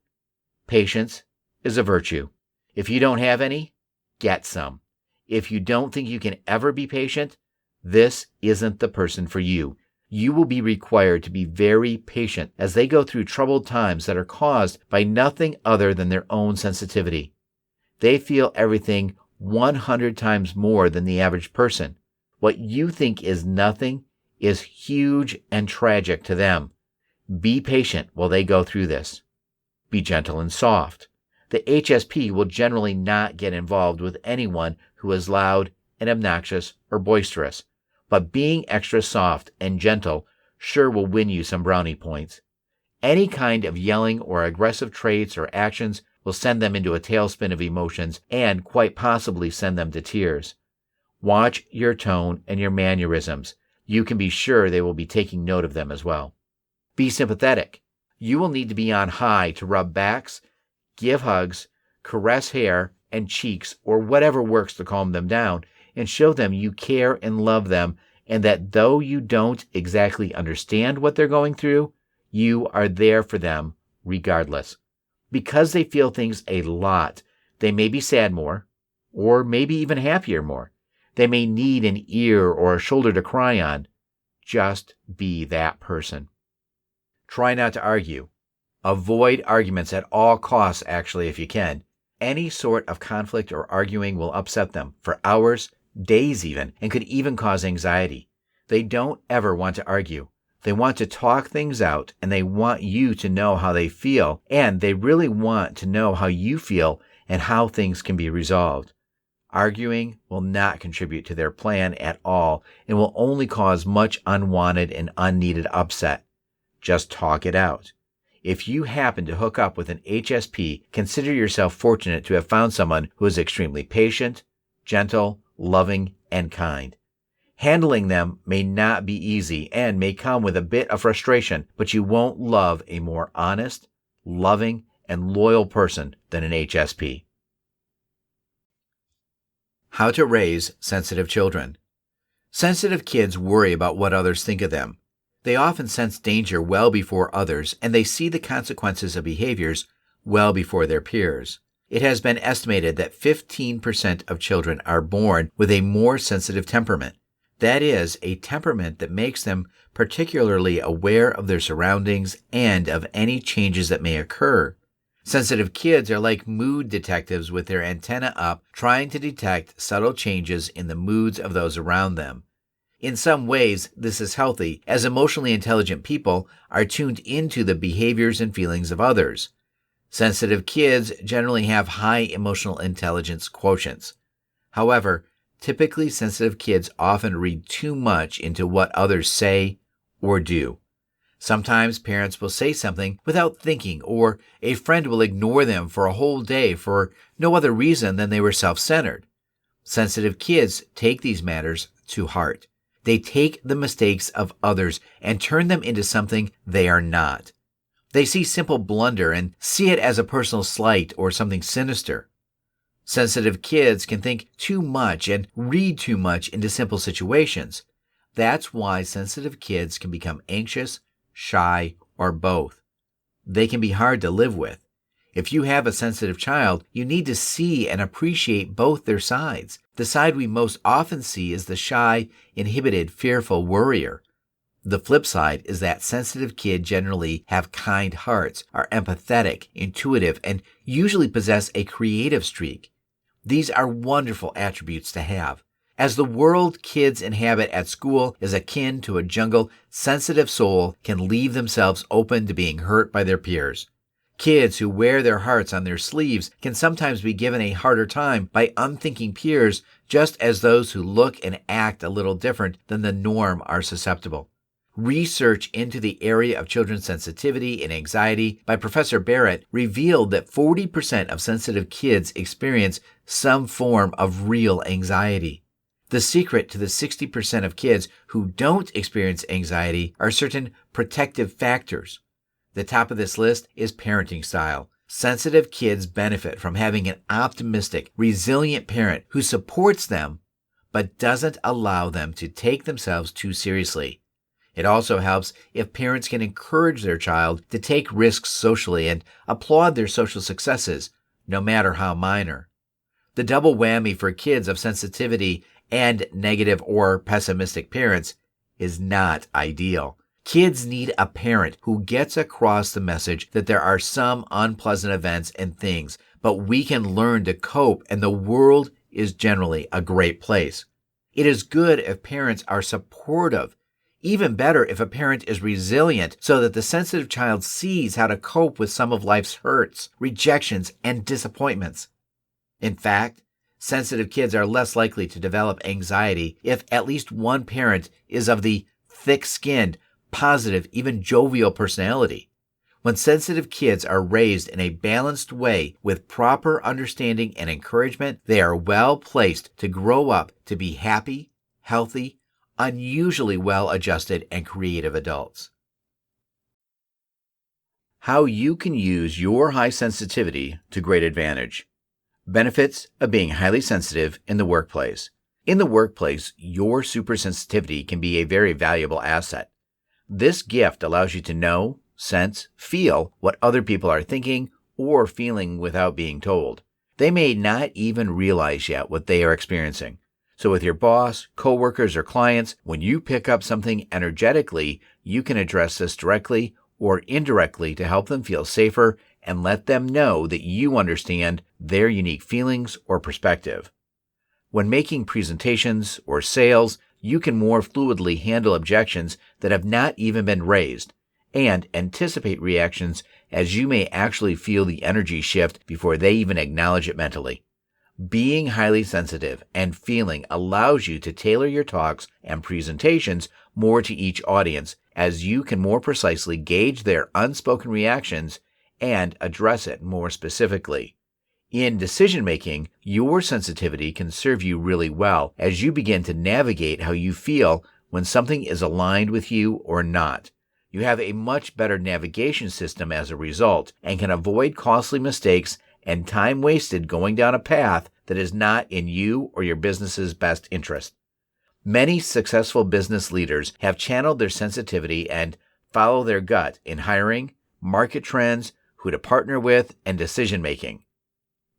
Patience is a virtue. If you don't have any, get some. If you don't think you can ever be patient, this isn't the person for you. You will be required to be very patient as they go through troubled times that are caused by nothing other than their own sensitivity. They feel everything 100 times more than the average person. What you think is nothing is huge and tragic to them. Be patient while they go through this. Be gentle and soft. The HSP will generally not get involved with anyone who is loud and obnoxious or boisterous, but being extra soft and gentle sure will win you some brownie points. Any kind of yelling or aggressive traits or actions will send them into a tailspin of emotions and quite possibly send them to tears. Watch your tone and your mannerisms. You can be sure they will be taking note of them as well. Be sympathetic. You will need to be on high to rub backs, give hugs, caress hair and cheeks or whatever works to calm them down, and show them you care and love them, and that though you don't exactly understand what they're going through, you are there for them regardless. Because they feel things a lot, they may be sad more, or maybe even happier more. They may need an ear or a shoulder to cry on. Just be that person. Try not to argue. Avoid arguments at all costs, actually, if you can. Any sort of conflict or arguing will upset them for hours, days even, and could even cause anxiety. They don't ever want to argue. They want to talk things out, and they want you to know how they feel, and they really want to know how you feel and how things can be resolved. Arguing will not contribute to their plan at all and will only cause much unwanted and unneeded upset. Just talk it out. If you happen to hook up with an HSP, consider yourself fortunate to have found someone who is extremely patient, gentle, loving, and kind. Handling them may not be easy and may come with a bit of frustration, but you won't love a more honest, loving, and loyal person than an HSP. How to raise sensitive children. Sensitive kids worry about what others think of them. They often sense danger well before others, and they see the consequences of behaviors well before their peers. It has been estimated that 15% of children are born with a more sensitive temperament. That is, a temperament that makes them particularly aware of their surroundings and of any changes that may occur. Sensitive kids are like mood detectives with their antenna up, trying to detect subtle changes in the moods of those around them. In some ways, this is healthy, as emotionally intelligent people are tuned into the behaviors and feelings of others. Sensitive kids generally have high emotional intelligence quotients. However, typically sensitive kids often read too much into what others say or do. Sometimes parents will say something without thinking, or a friend will ignore them for a whole day for no other reason than they were self-centered. Sensitive kids take these matters to heart. They take the mistakes of others and turn them into something they are not. They see simple blunder and see it as a personal slight or something sinister. Sensitive kids can think too much and read too much into simple situations. That's why sensitive kids can become anxious, shy, or both. They can be hard to live with. If you have a sensitive child, you need to see and appreciate both their sides. The side we most often see is the shy, inhibited, fearful worrier. The flip side is that sensitive kids generally have kind hearts, are empathetic, intuitive, and usually possess a creative streak. These are wonderful attributes to have. As the world kids inhabit at school is akin to a jungle, sensitive soul can leave themselves open to being hurt by their peers. Kids who wear their hearts on their sleeves can sometimes be given a harder time by unthinking peers, just as those who look and act a little different than the norm are susceptible. Research into the area of children's sensitivity and anxiety by Professor Barrett revealed that 40% of sensitive kids experience some form of real anxiety. The secret to the 60% of kids who don't experience anxiety are certain protective factors. The top of this list is parenting style. Sensitive kids benefit from having an optimistic, resilient parent who supports them but doesn't allow them to take themselves too seriously. It also helps if parents can encourage their child to take risks socially and applaud their social successes, no matter how minor. The double whammy for kids of sensitivity and negative or pessimistic parents is not ideal. Kids need a parent who gets across the message that there are some unpleasant events and things, but we can learn to cope and the world is generally a great place. It is good if parents are supportive. Even better if a parent is resilient so that the sensitive child sees how to cope with some of life's hurts, rejections, and disappointments. In fact, sensitive kids are less likely to develop anxiety if at least one parent is of the thick-skinned, positive, even jovial personality. When sensitive kids are raised in a balanced way with proper understanding and encouragement, they are well placed to grow up to be happy, healthy, unusually well-adjusted, and creative adults. How you can use your high sensitivity to great advantage. Benefits of being highly sensitive in the workplace. In the workplace, your supersensitivity can be a very valuable asset. This gift allows you to know, sense, feel what other people are thinking or feeling without being told. They may not even realize yet what they are experiencing. So with your boss, coworkers, or clients, when you pick up something energetically, you can address this directly or indirectly to help them feel safer and let them know that you understand their unique feelings or perspective. When making presentations or sales, you can more fluidly handle objections that have not even been raised and anticipate reactions as you may actually feel the energy shift before they even acknowledge it mentally. Being highly sensitive and feeling allows you to tailor your talks and presentations more to each audience, as you can more precisely gauge their unspoken reactions and address it more specifically. In decision-making, your sensitivity can serve you really well as you begin to navigate how you feel when something is aligned with you or not. You have a much better navigation system as a result and can avoid costly mistakes and time wasted going down a path that is not in you or your business's best interest. Many successful business leaders have channeled their sensitivity and follow their gut in hiring, market trends, who to partner with, and decision-making.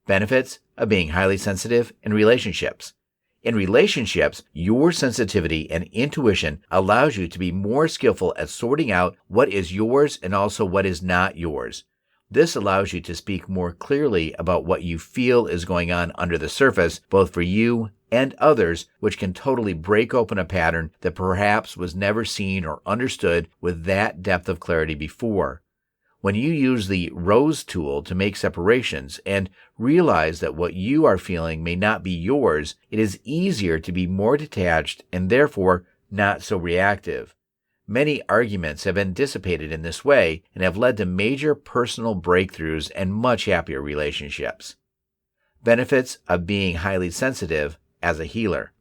Benefits of being highly sensitive in relationships. In relationships, your sensitivity and intuition allows you to be more skillful at sorting out what is yours and also what is not yours. This allows you to speak more clearly about what you feel is going on under the surface, both for you and others, which can totally break open a pattern that perhaps was never seen or understood with that depth of clarity before. When you use the rose tool to make separations and realize that what you are feeling may not be yours, it is easier to be more detached and therefore not so reactive. Many arguments have been dissipated in this way and have led to major personal breakthroughs and much happier relationships. Benefits of being highly sensitive as a healer.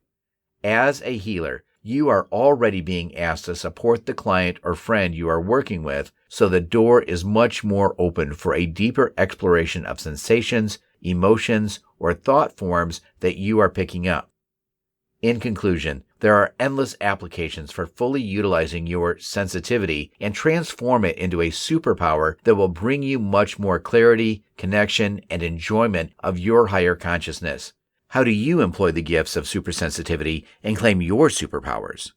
As a healer, you are already being asked to support the client or friend you are working with, so the door is much more open for a deeper exploration of sensations, emotions, or thought forms that you are picking up. In conclusion, there are endless applications for fully utilizing your sensitivity and transform it into a superpower that will bring you much more clarity, connection, and enjoyment of your higher consciousness. How do you employ the gifts of supersensitivity and claim your superpowers?